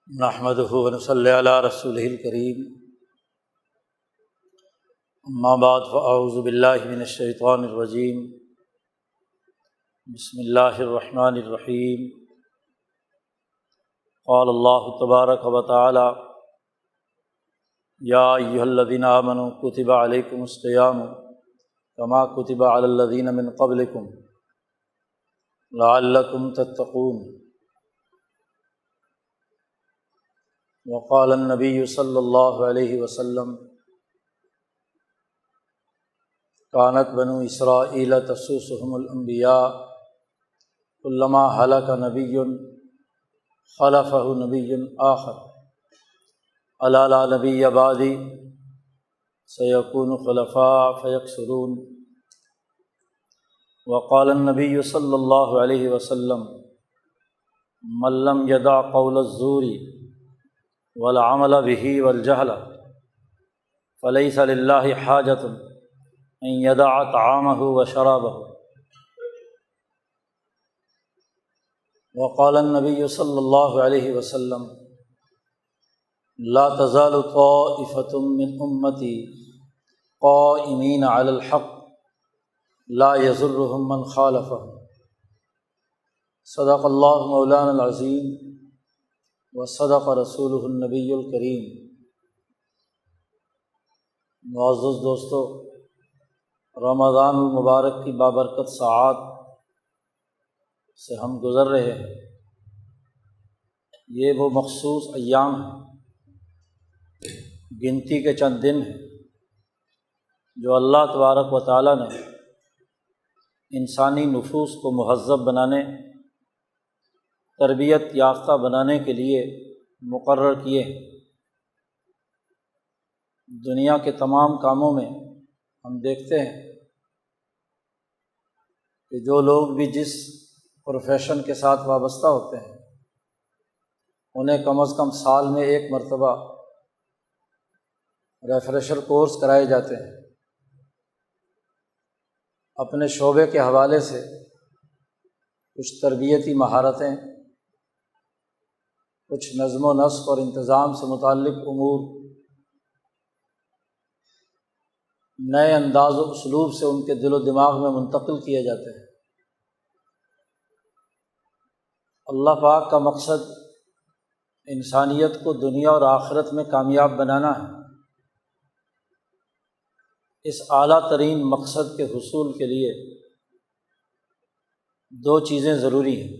نحمدہ ونصلی علی رسولہ الکریم، اما بعد فاعوذ باللہ من الشیطان الرجیم، بسم اللہ الرحمن الرحیم۔ قال اللہ تبارک و تعالی: یا ایھا الذین آمنوا کتب علیکم الصیام کما کتب علی الذین من قبلکم لعلکم تتقون۔ وقال النبی صلی اللہ علیہ وسلم: کانت بنو اسرائیل تسوسهم الانبیاء کلما ہلک نبی خلفہ نبی آخر الا لا نبی بعدی سیکون خلفاء فیکثرون۔ وقال النبی صلی اللہ علیہ وسلم: من لم یدع قول الزور والعمل به والجہل فلیس للہ حاجۃ ان یدع طعامہ وشرابہ۔ وقال النبی صلی اللہ علیہ وسلم: لا تزال طائفۃ من امتی قائمین علی الحق لا یضرهم من خالفهم۔ صدق اللہ مولانا العظیم وصدق رسولہ النبی الکریم۔ معزز دوستو، رمضان المبارک کی بابرکت ساعات سے ہم گزر رہے ہیں۔ یہ وہ مخصوص ایام ہیں، گنتی کے چند دن ہیں جو اللہ تبارک و تعالیٰ نے انسانی نفوس کو مہذب بنانے، تربیت یافتہ بنانے کے لیے مقرر کیے ہیں۔ دنیا کے تمام کاموں میں ہم دیکھتے ہیں کہ جو لوگ بھی جس پروفیشن کے ساتھ وابستہ ہوتے ہیں انہیں کم از کم سال میں ایک مرتبہ ریفریشر کورس کرائے جاتے ہیں، اپنے شعبے کے حوالے سے کچھ تربیتی مہارتیں، کچھ نظم و نسق اور انتظام سے متعلق امور نئے انداز و اسلوب سے ان کے دل و دماغ میں منتقل کیے جاتے ہیں۔ اللہ پاک کا مقصد انسانیت کو دنیا اور آخرت میں کامیاب بنانا ہے۔ اس اعلیٰ ترین مقصد کے حصول کے لیے دو چیزیں ضروری ہیں۔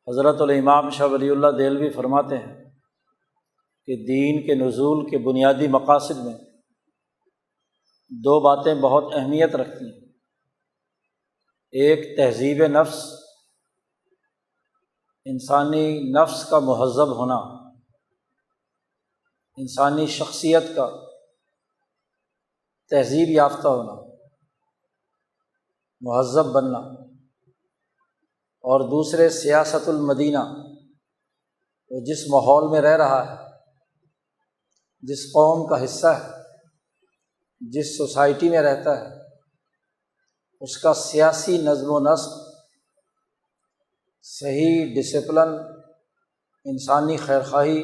حضرت الامام شاہ ولی اللہ دہلوی فرماتے ہیں کہ دین کے نزول کے بنیادی مقاصد میں دو باتیں بہت اہمیت رکھتی ہیں۔ ایک تہذیب نفس، انسانی نفس کا مہذب ہونا، انسانی شخصیت کا تہذیب یافتہ ہونا، مہذب بننا، اور دوسرے سیاست المدینہ، وہ جس ماحول میں رہ رہا ہے، جس قوم کا حصہ ہے، جس سوسائٹی میں رہتا ہے، اس کا سیاسی نظم و نسق صحیح ڈسپلن، انسانی خیرخواہی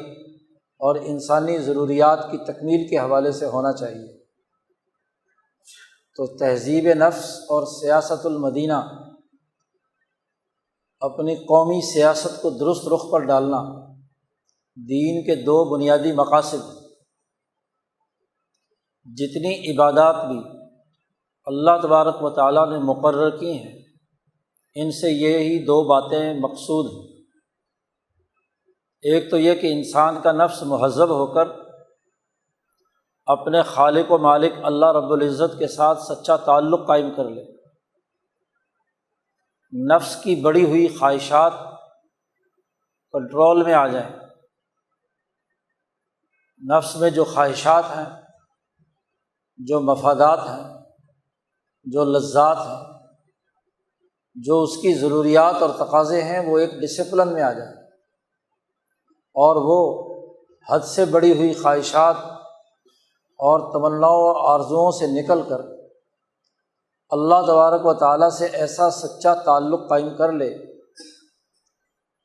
اور انسانی ضروریات کی تکمیل کے حوالے سے ہونا چاہیے۔ تو تہذیب نفس اور سیاست المدینہ، اپنی قومی سیاست کو درست رخ پر ڈالنا، دین کے دو بنیادی مقاصد۔ جتنی عبادات بھی اللہ تبارک و تعالیٰ نے مقرر کی ہیں، ان سے یہی دو باتیں مقصود ہیں۔ ایک تو یہ کہ انسان کا نفس مہذب ہو کر اپنے خالق و مالک اللہ رب العزت کے ساتھ سچا تعلق قائم کر لے، نفس کی بڑھی ہوئی خواہشات کنٹرول میں آ جائیں۔ نفس میں جو خواہشات ہیں، جو مفادات ہیں، جو لذات ہیں، جو اس کی ضروریات اور تقاضے ہیں، وہ ایک ڈسپلن میں آ جائیں، اور وہ حد سے بڑھی ہوئی خواہشات اور تمناؤں اور آرزوؤں سے نکل کر اللہ تبارک و تعالیٰ سے ایسا سچا تعلق قائم کر لے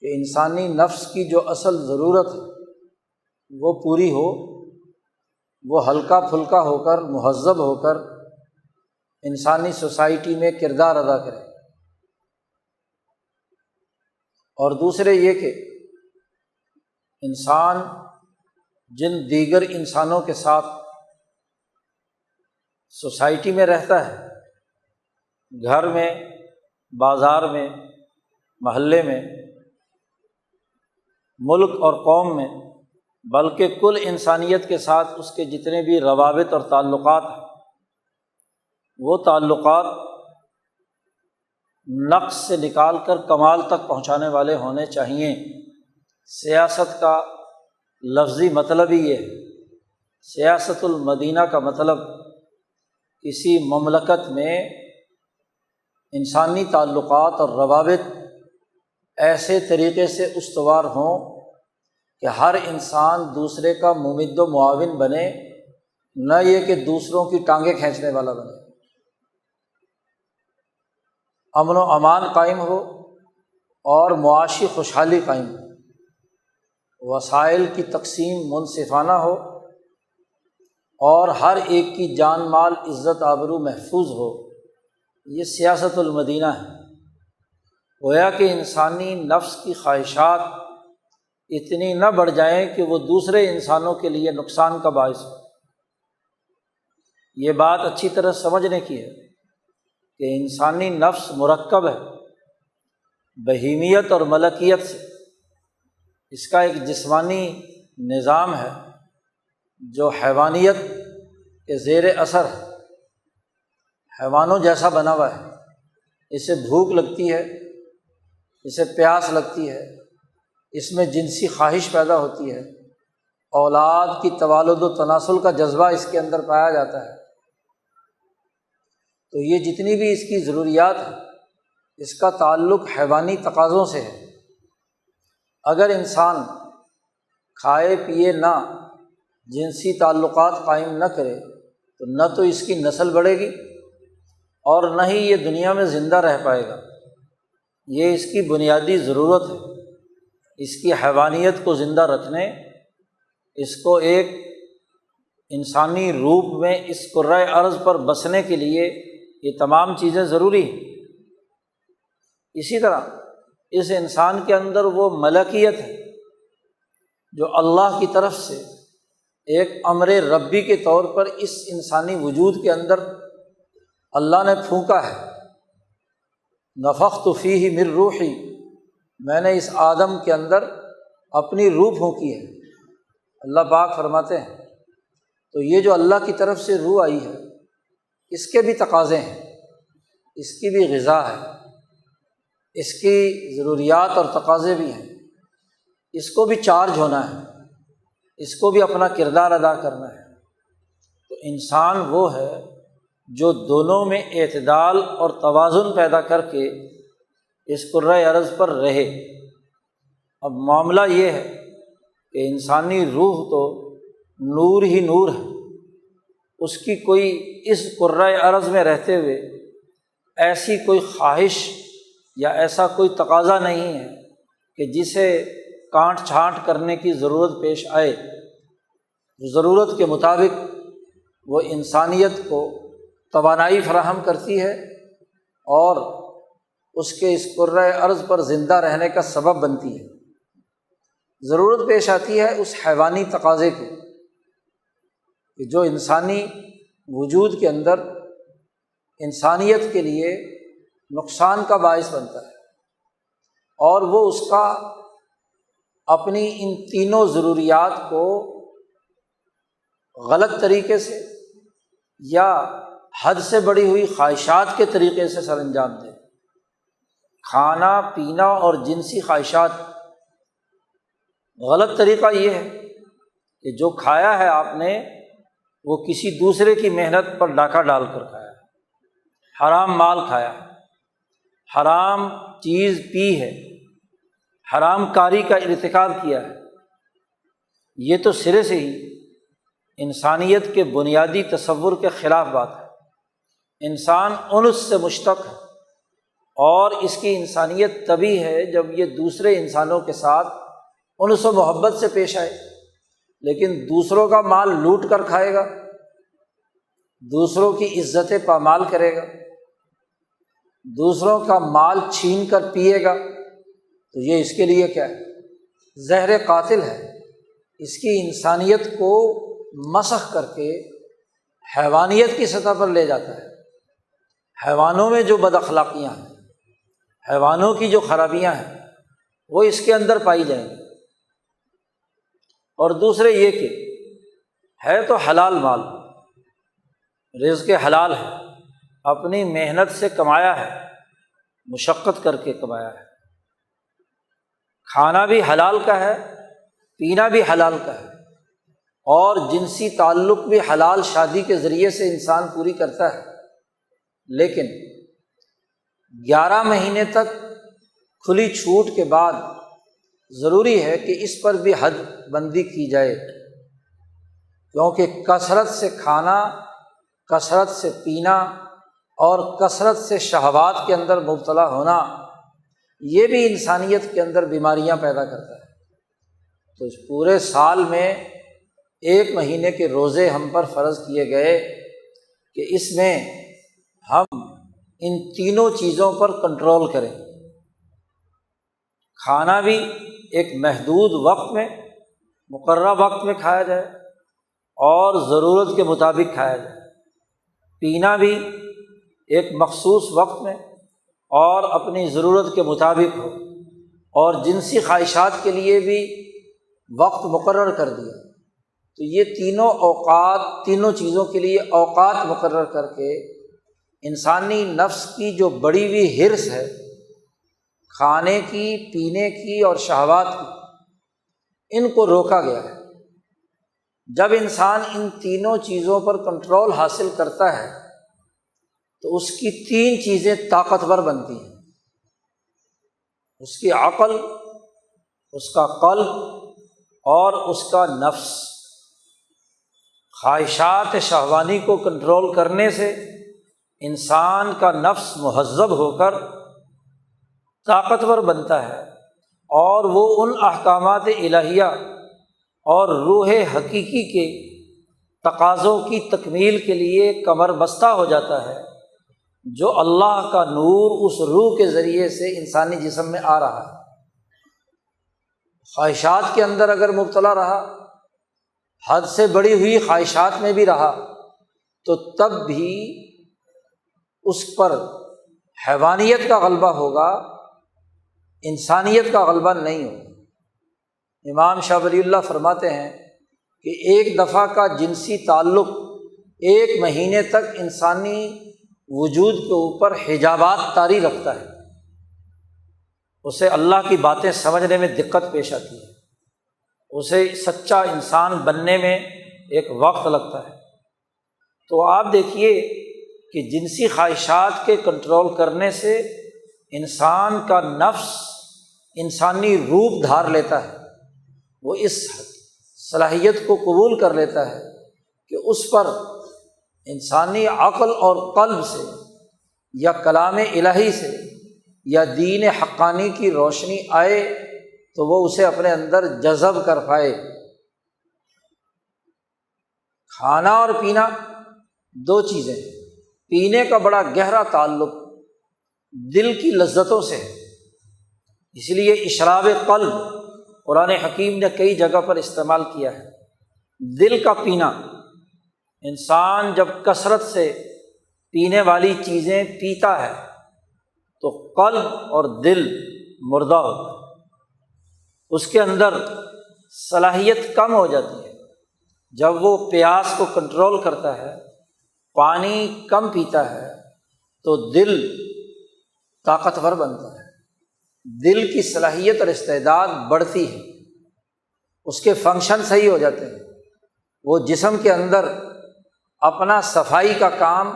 کہ انسانی نفس کی جو اصل ضرورت ہے وہ پوری ہو، وہ ہلکا پھلکا ہو کر، مہذب ہو کر انسانی سوسائٹی میں کردار ادا کرے، اور دوسرے یہ کہ انسان جن دیگر انسانوں کے ساتھ سوسائٹی میں رہتا ہے، گھر میں، بازار میں، محلے میں، ملک اور قوم میں، بلکہ کل انسانیت کے ساتھ اس کے جتنے بھی روابط اور تعلقات ہیں، وہ تعلقات نقص سے نکال کر کمال تک پہنچانے والے ہونے چاہئیں۔ سیاست کا لفظی مطلب ہی یہ ہے۔ سیاست المدینہ کا مطلب کسی مملکت میں انسانی تعلقات اور روابط ایسے طریقے سے استوار ہوں کہ ہر انسان دوسرے کا ممد و معاون بنے، نہ یہ کہ دوسروں کی ٹانگیں کھینچنے والا بنے۔ امن و امان قائم ہو اور معاشی خوشحالی قائم ہو، وسائل کی تقسیم منصفانہ ہو اور ہر ایک کی جان مال عزت آبرو محفوظ ہو۔ یہ سیاست المدینہ ہے۔ گویا کہ انسانی نفس کی خواہشات اتنی نہ بڑھ جائیں کہ وہ دوسرے انسانوں کے لیے نقصان کا باعث ہو۔ یہ بات اچھی طرح سمجھنے کی ہے کہ انسانی نفس مرکب ہے بہیمیت اور ملکیت سے۔ اس کا ایک جسمانی نظام ہے جو حیوانیت کے زیر اثر ہے، حیوانوں جیسا بنا ہوا ہے۔ اسے بھوک لگتی ہے، اسے پیاس لگتی ہے، اس میں جنسی خواہش پیدا ہوتی ہے، اولاد کی توالد و تناسل کا جذبہ اس کے اندر پایا جاتا ہے۔ تو یہ جتنی بھی اس کی ضروریات ہیں، اس کا تعلق حیوانی تقاضوں سے ہے۔ اگر انسان کھائے پیے نہ، جنسی تعلقات قائم نہ کرے تو نہ تو اس کی نسل بڑھے گی اور نہ ہی یہ دنیا میں زندہ رہ پائے گا۔ یہ اس کی بنیادی ضرورت ہے۔ اس کی حیوانیت کو زندہ رکھنے، اس کو ایک انسانی روپ میں اس کرۂ ارض پر بسنے کے لیے یہ تمام چیزیں ضروری ہیں۔ اسی طرح اس انسان کے اندر وہ ملکیت ہے جو اللہ کی طرف سے ایک امر ربی کے طور پر اس انسانی وجود کے اندر اللہ نے پھونکا ہے۔ نفخت فیہ من روحی، میں نے اس آدم کے اندر اپنی روح پھونکی ہے۔ اللہ پاک فرماتے ہیں تو یہ جو اللہ کی طرف سے روح آئی ہے، اس کے بھی تقاضے ہیں، اس کی بھی غذا ہے، اس کی ضروریات اور تقاضے بھی ہیں، اس کو بھی چارج ہونا ہے، اس کو بھی اپنا کردار ادا کرنا ہے۔ تو انسان وہ ہے جو دونوں میں اعتدال اور توازن پیدا کر کے اس کرۂ ارض پر رہے۔ اب معاملہ یہ ہے کہ انسانی روح تو نور ہی نور ہے، اس کی کوئی اس کرۂ ارض میں رہتے ہوئے ایسی کوئی خواہش یا ایسا کوئی تقاضا نہیں ہے کہ جسے کانٹ چھانٹ کرنے کی ضرورت پیش آئے۔ ضرورت کے مطابق وہ انسانیت کو توانائی فراہم کرتی ہے اور اس کے اس کرۂ ارض پر زندہ رہنے کا سبب بنتی ہے۔ ضرورت پیش آتی ہے اس حیوانی تقاضے کی کہ جو انسانی وجود کے اندر انسانیت کے لیے نقصان کا باعث بنتا ہے، اور وہ اس کا اپنی ان تینوں ضروریات کو غلط طریقے سے یا حد سے بڑھی ہوئی خواہشات کے طریقے سے سر انجام دے۔ کھانا پینا اور جنسی خواہشات، غلط طریقہ یہ ہے کہ جو کھایا ہے آپ نے وہ کسی دوسرے کی محنت پر ڈاکہ ڈال کر کھایا، حرام مال کھایا، حرام چیز پی ہے، حرام کاری کا ارتکاب کیا ہے۔ یہ تو سرے سے ہی انسانیت کے بنیادی تصور کے خلاف بات ہے۔ انسان انس سے مشتق ہے، اور اس کی انسانیت تبھی ہے جب یہ دوسرے انسانوں کے ساتھ انس و محبت سے پیش آئے، لیکن دوسروں کا مال لوٹ کر کھائے گا، دوسروں کی عزت پامال کرے گا، دوسروں کا مال چھین کر پیے گا، تو یہ اس کے لیے کیا ہے؟ زہر قاتل ہے۔ اس کی انسانیت کو مسخ کر کے حیوانیت کی سطح پر لے جاتا ہے۔ حیوانوں میں جو بد اخلاقیاں ہیں، حیوانوں کی جو خرابیاں ہیں، وہ اس کے اندر پائی جائیں گی۔ اور دوسرے یہ کہ ہے تو حلال مال، رزق حلال ہے، اپنی محنت سے کمایا ہے، مشقت کر کے کمایا ہے، کھانا بھی حلال کا ہے، پینا بھی حلال کا ہے، اور جنسی تعلق بھی حلال شادی کے ذریعے سے انسان پوری کرتا ہے۔ لیکن 11 مہینے تک کھلی چھوٹ کے بعد ضروری ہے کہ اس پر بھی حد بندی کی جائے، کیونکہ کثرت سے کھانا، کثرت سے پینا اور کثرت سے شہوات کے اندر مبتلا ہونا، یہ بھی انسانیت کے اندر بیماریاں پیدا کرتا ہے۔ تو اس پورے سال میں 1 مہینے کے روزے ہم پر فرض کیے گئے کہ اس میں ہم ان تینوں چیزوں پر کنٹرول کریں۔ کھانا بھی ایک محدود وقت میں، مقررہ وقت میں کھایا جائے اور ضرورت کے مطابق کھایا جائے، پینا بھی ایک مخصوص وقت میں اور اپنی ضرورت کے مطابق ہو، اور جنسی خواہشات کے لیے بھی وقت مقرر کر دیا۔ تو یہ تینوں اوقات، تینوں چیزوں کے لیے اوقات مقرر کر کے انسانی نفس کی جو بڑی ہوئی حرص ہے، کھانے کی، پینے کی اور شہوات کی، ان کو روکا گیا ہے۔ جب انسان ان تینوں چیزوں پر کنٹرول حاصل کرتا ہے تو اس کی 3 چیزیں طاقتور بنتی ہیں، اس کی عقل، اس کا قلب اور اس کا نفس۔ خواہشات شہوانی کو کنٹرول کرنے سے انسان کا نفس مہذب ہو کر طاقتور بنتا ہے، اور وہ ان احکامات الہیہ اور روح حقیقی کے تقاضوں کی تکمیل کے لیے کمر بستہ ہو جاتا ہے، جو اللہ کا نور اس روح کے ذریعے سے انسانی جسم میں آ رہا ہے۔ خواہشات کے اندر اگر مبتلا رہا، حد سے بڑی ہوئی خواہشات میں بھی رہا، تو تب بھی اس پر حیوانیت کا غلبہ ہوگا، انسانیت کا غلبہ نہیں ہوگا۔ امام شاہ ولی اللہ فرماتے ہیں کہ ایک دفعہ کا جنسی تعلق 1 مہینے تک انسانی وجود کے اوپر حجابات طاری رکھتا ہے، اسے اللہ کی باتیں سمجھنے میں دقت پیش آتی ہے، اسے سچا انسان بننے میں ایک وقت لگتا ہے۔ تو آپ دیکھیے کہ جنسی خواہشات کے کنٹرول کرنے سے انسان کا نفس انسانی روپ دھار لیتا ہے، وہ اس صلاحیت کو قبول کر لیتا ہے کہ اس پر انسانی عقل اور قلب سے یا کلام الہی سے یا دین حقانی کی روشنی آئے تو وہ اسے اپنے اندر جذب کر پائے۔ کھانا اور پینا 2 چیزیں، پینے کا بڑا گہرا تعلق دل کی لذتوں سے ہے، اس لیے اشراب قلب قرآن حکیم نے کئی جگہ پر استعمال کیا ہے۔ دل کا پینا، انسان جب کثرت سے پینے والی چیزیں پیتا ہے تو قلب اور دل مردہ ہوتا ہے، اس کے اندر صلاحیت کم ہو جاتی ہے۔ جب وہ پیاس کو کنٹرول کرتا ہے، پانی کم پیتا ہے، تو دل طاقتور بنتا ہے، دل کی صلاحیت اور استعداد بڑھتی ہے، اس کے فنکشن صحیح ہو جاتے ہیں، وہ جسم کے اندر اپنا صفائی کا کام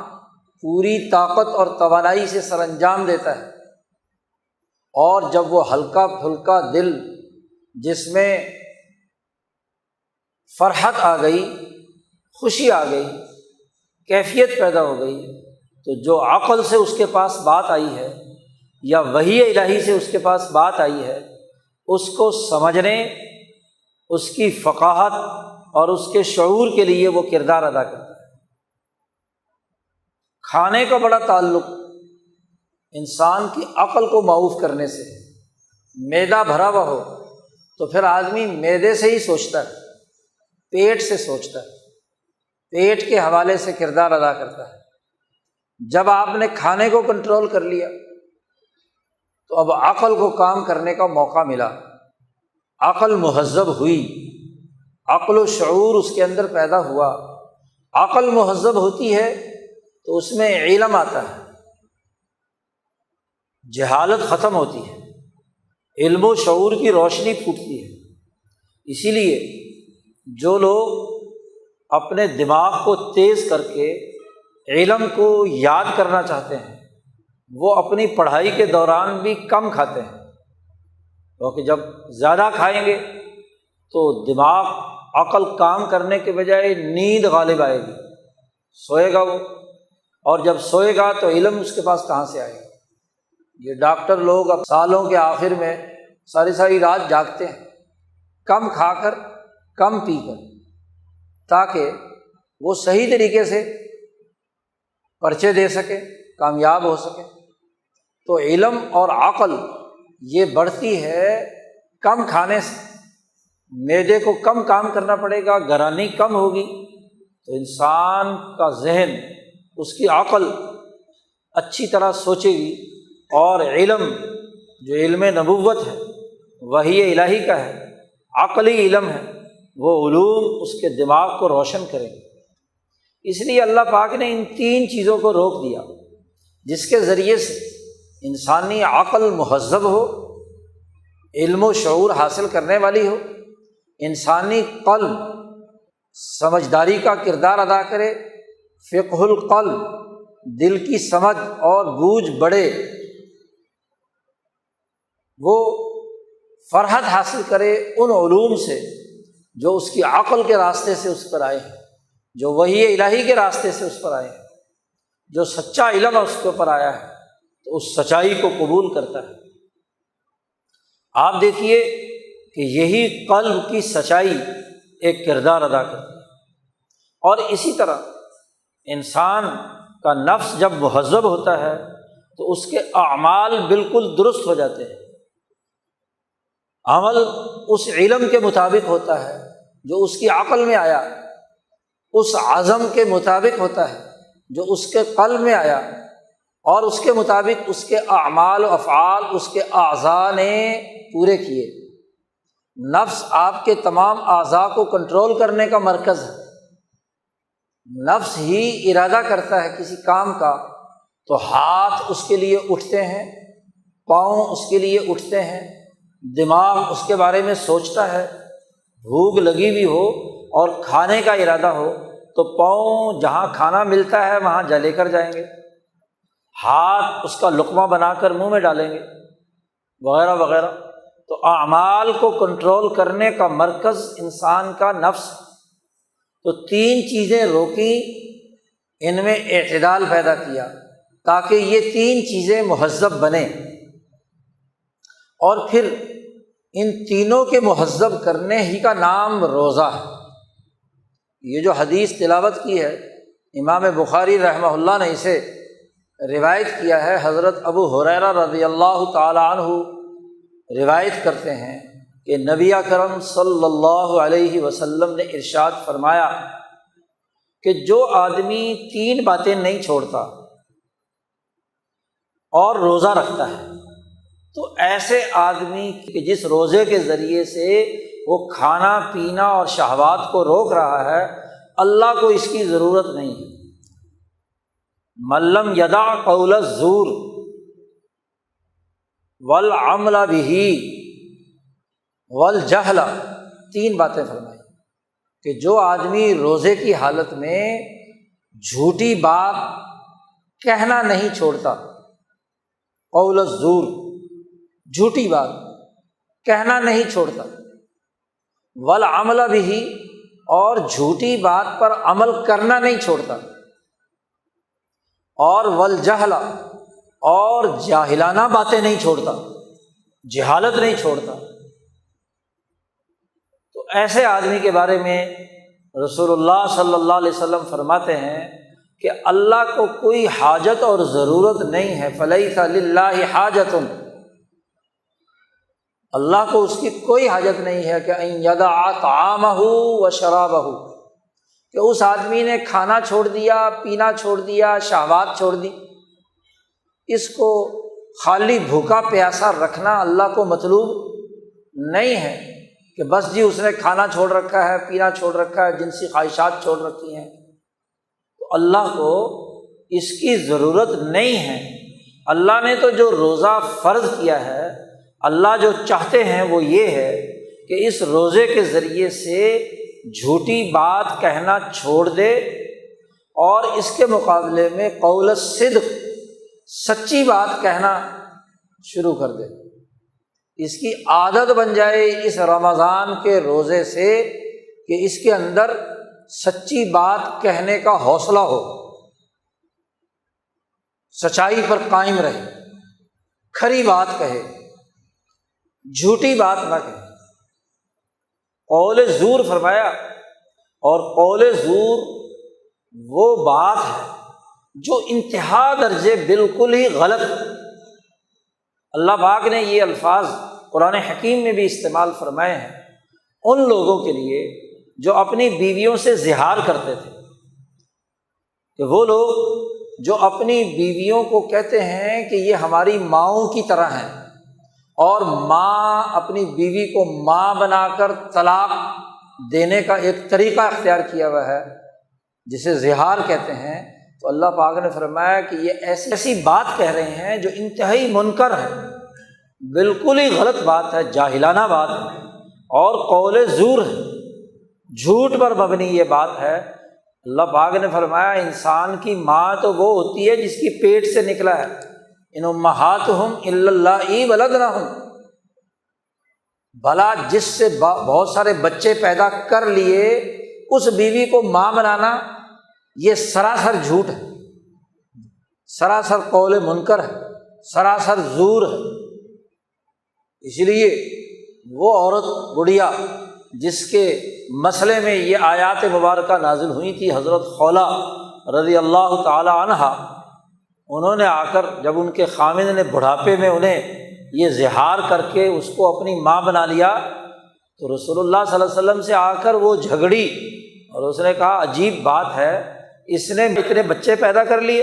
پوری طاقت اور توانائی سے سر انجام دیتا ہے۔ اور جب وہ ہلکا پھلکا دل، جس میں فرحت آ گئی، خوشی آ گئی، کیفیت پیدا ہو گئی، تو جو عقل سے اس کے پاس بات آئی ہے یا وحی الہی سے اس کے پاس بات آئی ہے، اس کو سمجھنے، اس کی فقاہت اور اس کے شعور کے لیے وہ کردار ادا کرتا ہے۔ کھانے کا بڑا تعلق انسان کی عقل کو معوف کرنے سے ہے۔ معدہ بھرا ہوا ہو تو پھر آدمی معدے سے ہی سوچتا ہے، پیٹ سے سوچتا ہے، پیٹ کے حوالے سے کردار ادا کرتا ہے۔ جب آپ نے کھانے کو کنٹرول کر لیا تو اب عقل کو کام کرنے کا موقع ملا، عقل مہذب ہوئی، عقل و شعور اس کے اندر پیدا ہوا۔ عقل مہذب ہوتی ہے تو اس میں علم آتا ہے، جہالت ختم ہوتی ہے، علم و شعور کی روشنی پھوٹتی ہے۔ اسی لیے جو لوگ اپنے دماغ کو تیز کر کے علم کو یاد کرنا چاہتے ہیں وہ اپنی پڑھائی کے دوران بھی کم کھاتے ہیں، کیونکہ جب زیادہ کھائیں گے تو دماغ عقل کام کرنے کے بجائے نیند غالب آئے گی، سوئے گا وہ، اور جب سوئے گا تو علم اس کے پاس کہاں سے آئے گا۔ یہ ڈاکٹر لوگ اب سالوں کے آخر میں ساری رات جاگتے ہیں، کم کھا کر کم پی کر، تاکہ وہ صحیح طریقے سے پرچے دے سکیں، کامیاب ہو سکیں۔ تو علم اور عقل یہ بڑھتی ہے کم کھانے سے۔ معدے کو کم کام کرنا پڑے گا، گرانی کم ہوگی تو انسان کا ذہن، اس کی عقل اچھی طرح سوچے گی، اور علم جو علم نبوت ہے، وحی الہی کا ہے، عقلی علم ہے، وہ علوم اس کے دماغ کو روشن کریں گے۔ اس لیے اللہ پاک نے ان تین چیزوں کو روک دیا، جس کے ذریعے سے انسانی عقل مہذب ہو، علم و شعور حاصل کرنے والی ہو، انسانی قلب سمجھداری کا کردار ادا کرے، فقہ القلب، دل کی سمجھ اور بوجھ بڑھے، وہ فرحت حاصل کرے ان علوم سے جو اس کی عقل کے راستے سے اس پر آئے ہیں، جو وحی الہی کے راستے سے اس پر آئے ہیں، جو سچا علم اس کے اوپر آیا ہے تو اس سچائی کو قبول کرتا ہے۔ آپ دیکھیے کہ یہی قلب کی سچائی ایک کردار ادا کرتی ہے، اور اسی طرح انسان کا نفس جب مہذب ہوتا ہے تو اس کے اعمال بالکل درست ہو جاتے ہیں۔ عمل اس علم کے مطابق ہوتا ہے جو اس کی عقل میں آیا، اس عزم کے مطابق ہوتا ہے جو اس کے قلب میں آیا، اور اس کے مطابق اس کے اعمال و افعال اس کے اعضاء نے پورے کیے۔ نفس آپ کے تمام اعضاء کو کنٹرول کرنے کا مرکز ہے۔ نفس ہی ارادہ کرتا ہے کسی کام کا تو ہاتھ اس کے لیے اٹھتے ہیں، پاؤں اس کے لیے اٹھتے ہیں، دماغ اس کے بارے میں سوچتا ہے۔ بھوک لگی ہوئی ہو اور کھانے کا ارادہ ہو تو پاؤں جہاں کھانا ملتا ہے وہاں جا لے کر جائیں گے، ہاتھ اس کا لقمہ بنا کر منہ میں ڈالیں گے، وغیرہ وغیرہ۔ تو اعمال کو کنٹرول کرنے کا مرکز انسان کا نفس ہے۔ تو تین چیزیں روکی، ان میں اعتدال پیدا کیا تاکہ یہ تین چیزیں مہذب بنیں، اور پھر ان تینوں کے مہذب کرنے ہی کا نام روزہ ہے۔ یہ جو حدیث تلاوت کی ہے امام بخاری رحمہ اللہ نے اسے روایت کیا ہے، حضرت ابو ہریرہ رضی اللہ تعالی عنہ روایت کرتے ہیں کہ نبی اکرم صلی اللہ علیہ وسلم نے ارشاد فرمایا کہ جو آدمی تین باتیں نہیں چھوڑتا اور روزہ رکھتا ہے تو ایسے آدمی کہ جس روزے کے ذریعے سے وہ کھانا پینا اور شہوات کو روک رہا ہے، اللہ کو اس کی ضرورت نہیں ہے۔ من لم یدع قول الزور والعمل به والجہل، تین باتیں فرمائی کہ جو آدمی روزے کی حالت میں جھوٹی بات کہنا نہیں چھوڑتا، قول الزور، جھوٹی بات کہنا نہیں چھوڑتا، والعمل به، اور جھوٹی بات پر عمل کرنا نہیں چھوڑتا، اور والجہل، اور جاہلانہ باتیں نہیں چھوڑتا، جہالت نہیں چھوڑتا۔ تو ایسے آدمی کے بارے میں رسول اللہ صلی اللہ علیہ وسلم فرماتے ہیں کہ اللہ کو کوئی حاجت اور ضرورت نہیں ہے، فلیس للہ حاجۃ، اللہ کو اس کی کوئی حاجت نہیں ہے کہ ان یدع طعامہ و شرابہ، کہ اس آدمی نے کھانا چھوڑ دیا، پینا چھوڑ دیا، شہوات چھوڑ دی۔ اس کو خالی بھوکا پیاسا رکھنا اللہ کو مطلوب نہیں ہے کہ بس جی اس نے کھانا چھوڑ رکھا ہے، پینا چھوڑ رکھا ہے، جنسی خواہشات چھوڑ رکھی ہیں، تو اللہ کو اس کی ضرورت نہیں ہے۔ اللہ نے تو جو روزہ فرض کیا ہے، اللہ جو چاہتے ہیں وہ یہ ہے کہ اس روزے کے ذریعے سے جھوٹی بات کہنا چھوڑ دے اور اس کے مقابلے میں قول الصدق، سچی بات کہنا شروع کر دے۔ اس کی عادت بن جائے اس رمضان کے روزے سے کہ اس کے اندر سچی بات کہنے کا حوصلہ ہو، سچائی پر قائم رہے، کھری بات کہے، جھوٹی بات نہ کہے۔ قول زور فرمایا، اور قول زور وہ بات ہے جو انتہا درجے بالکل ہی غلط۔ اللہ پاک نے یہ الفاظ قرآن حکیم میں بھی استعمال فرمائے ہیں ان لوگوں کے لیے جو اپنی بیویوں سے زہار کرتے تھے، کہ وہ لوگ جو اپنی بیویوں کو کہتے ہیں کہ یہ ہماری ماؤں کی طرح ہیں، اور ماں اپنی بیوی کو ماں بنا کر طلاق دینے کا ایک طریقہ اختیار کیا ہوا ہے جسے زہار کہتے ہیں، تو اللہ پاک نے فرمایا کہ یہ ایسی بات کہہ رہے ہیں جو انتہائی منکر ہے، بالکل ہی غلط بات ہے، جاہلانہ بات ہے، اور قول زور ہے، جھوٹ پر مبنی یہ بات ہے۔ اللہ پاک نے فرمایا انسان کی ماں تو وہ ہوتی ہے جس کی پیٹ سے نکلا ہے، ان امہاتہم الا اللائی ولدنہم، بھلا جس سے بہت سارے بچے پیدا کر لیے اس بیوی کو ماں بنانا یہ سراسر جھوٹ ہے، سراسر قول منکر ہے، سراسر زور ہے۔ اس لیے وہ عورت بڑھیا جس کے مسئلے میں یہ آیات مبارکہ نازل ہوئی تھی، حضرت خولہ رضی اللہ تعالی عنہا، انہوں نے آ کر جب ان کے خامند نے بڑھاپے میں انہیں یہ زہار کر کے اس کو اپنی ماں بنا لیا، تو رسول اللہ صلی اللہ علیہ وسلم سے آ کر وہ جھگڑی، اور اس نے کہا عجیب بات ہے، اس نے اتنے بچے پیدا کر لیے،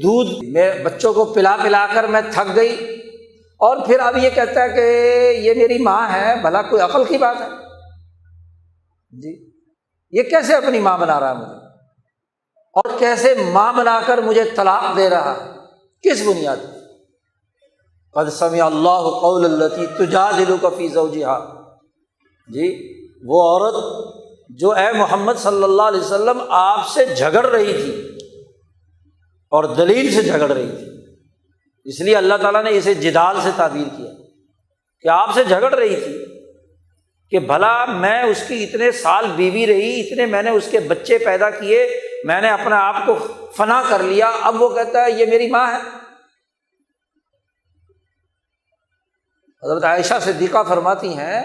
دودھ میں بچوں کو پلا پلا کر میں تھک گئی، اور پھر اب یہ کہتا ہے کہ یہ میری ماں ہے، بھلا کوئی عقل کی بات ہے؟ جی یہ کیسے اپنی ماں بنا رہا ہے مجھے، اور کیسے ماں بنا کر مجھے طلاق دے رہا ہے، کس بنیاد پر؟ قد سمع اللہ قول التی تجادلک فی زوجہا، جی وہ عورت جو اے محمد صلی اللہ علیہ وسلم آپ سے جھگڑ رہی تھی اور دلیل سے جھگڑ رہی تھی، اس لیے اللہ تعالیٰ نے اسے جدال سے تعبیر کیا کہ آپ سے جھگڑ رہی تھی کہ بھلا میں اس کی اتنے سال بیوی رہی، اتنے میں نے اس کے بچے پیدا کیے، میں نے اپنے آپ کو فنا کر لیا، اب وہ کہتا ہے یہ میری ماں ہے۔ حضرت عائشہ صدیقہ فرماتی ہیں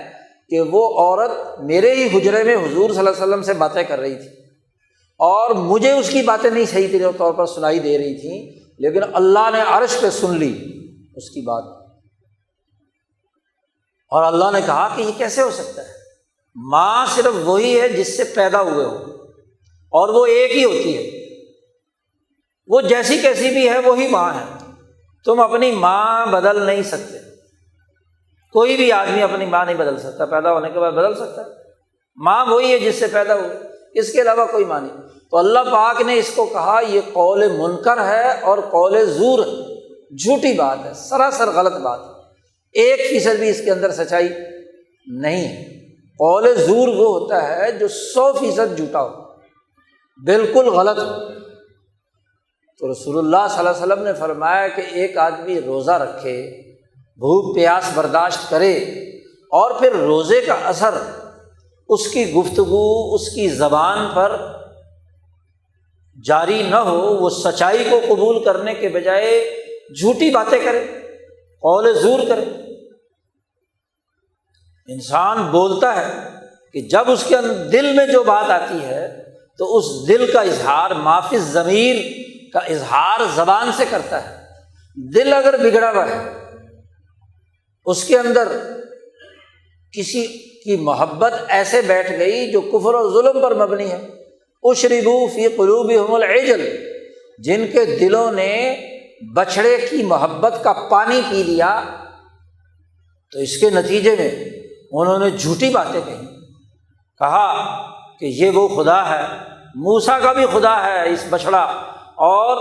کہ وہ عورت میرے ہی حجرے میں حضور صلی اللہ علیہ وسلم سے باتیں کر رہی تھی، اور مجھے اس کی باتیں نہیں صحیح طور پر سنائی دے رہی تھیں، لیکن اللہ نے عرش پہ سن لی اس کی بات، اور اللہ نے کہا کہ یہ کیسے ہو سکتا ہے، ماں صرف وہی ہے جس سے پیدا ہوئے ہو، اور وہ ایک ہی ہوتی ہے، وہ جیسی کیسی بھی ہے وہی ماں ہے، تم اپنی ماں بدل نہیں سکتے، کوئی بھی آدمی اپنی ماں نہیں بدل سکتا، پیدا ہونے کے بعد بدل سکتا ہے، ماں وہی ہے جس سے پیدا ہوئے، اس کے علاوہ کوئی ماں نہیں۔ تو اللہ پاک نے اس کو کہا یہ قول منکر ہے اور قول زور ہے، جھوٹی بات ہے، سراسر غلط بات ہے، 1% بھی اس کے اندر سچائی نہیں ہے۔ قول زور وہ ہوتا ہے جو 100% جھوٹا ہو، بالکل غلط ہو۔ تو رسول اللہ صلی اللہ علیہ وسلم نے فرمایا کہ ایک آدمی روزہ رکھے، بھوک پیاس برداشت کرے، اور پھر روزے کا اثر اس کی گفتگو، اس کی زبان پر جاری نہ ہو، وہ سچائی کو قبول کرنے کے بجائے جھوٹی باتیں کرے، قول زور کرے۔ انسان بولتا ہے کہ جب اس کے دل میں جو بات آتی ہے تو اس دل کا اظہار ما فی الضمیر کا اظہار زبان سے کرتا ہے۔ دل اگر بگڑا ہوا ہے، اس کے اندر کسی کی محبت ایسے بیٹھ گئی جو کفر اور ظلم پر مبنی ہے، اشربوا فی قلوبہم العجل، جن کے دلوں نے بچھڑے کی محبت کا پانی پی لیا، تو اس کے نتیجے میں انہوں نے جھوٹی باتیں کہا کہ یہ وہ خدا ہے، موسیٰ کا بھی خدا ہے اس بچھڑا، اور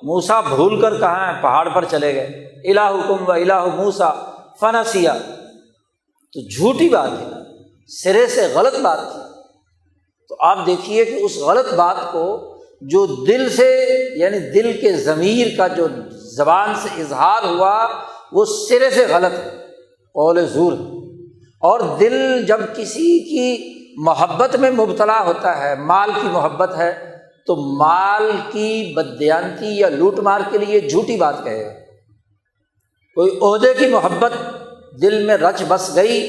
موسیٰ بھول کر کہاں ہے، پہاڑ پر چلے گئے، الہکم و الہ موسیٰ فنسیٰ، تو جھوٹی بات ہے، سرے سے غلط بات تھی۔ تو آپ دیکھیے کہ اس غلط بات کو جو دل سے، یعنی دل کے ضمیر کا جو زبان سے اظہار ہوا، وہ سرے سے غلط ہے، قول زور ہے۔ اور دل جب کسی کی محبت میں مبتلا ہوتا ہے، مال کی محبت ہے، تو مال کی بددیانتی یا لوٹ مار کے لیے جھوٹی بات کہے گا۔ کوئی عہدے کی محبت دل میں رچ بس گئی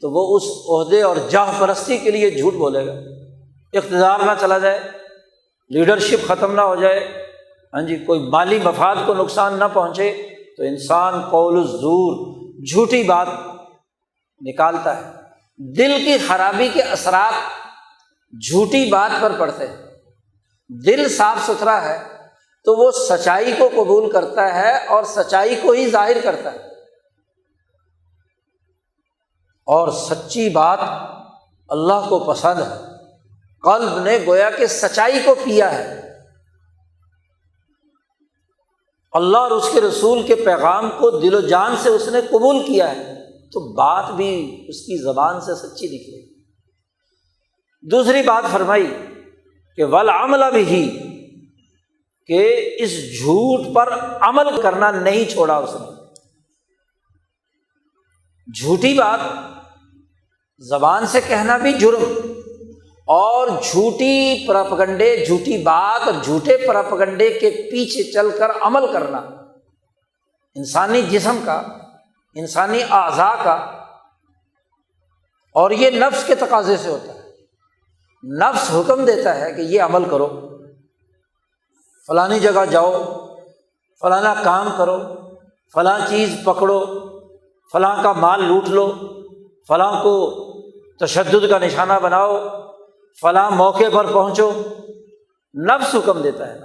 تو وہ اس عہدے اور جاہ پرستی کے لیے جھوٹ بولے گا، اقتدار نہ چلا جائے، لیڈرشپ ختم نہ ہو جائے، ہاں جی، کوئی مالی مفاد کو نقصان نہ پہنچے، تو انسان قول الزور، جھوٹی بات نکالتا ہے۔ دل کی خرابی کے اثرات جھوٹی بات پر پڑتے ہیں۔ دل صاف ستھرا ہے تو وہ سچائی کو قبول کرتا ہے اور سچائی کو ہی ظاہر کرتا ہے، اور سچی بات اللہ کو پسند ہے۔ قلب نے گویا کہ سچائی کو پیا ہے، اللہ اور اس کے رسول کے پیغام کو دل و جان سے اس نے قبول کیا ہے، تو بات بھی اس کی زبان سے سچی نکلے گی۔ دوسری بات فرمائی کہ والعمل بہ، کہ اس جھوٹ پر عمل کرنا نہیں چھوڑا اس نے۔ جھوٹی بات زبان سے کہنا بھی جرم، اور جھوٹی پراپگنڈے، جھوٹی بات اور جھوٹے پراپگنڈے کے پیچھے چل کر عمل کرنا انسانی جسم کا، انسانی اعضاء کا، اور یہ نفس کے تقاضے سے ہوتا ہے۔ نفس حکم دیتا ہے کہ یہ عمل کرو، فلانی جگہ جاؤ، فلانا کام کرو، فلاں چیز پکڑو، فلاں کا مال لوٹ لو، فلاں کو تشدد کا نشانہ بناؤ، فلاں موقع پر پہنچو، نفس حکم دیتا ہے۔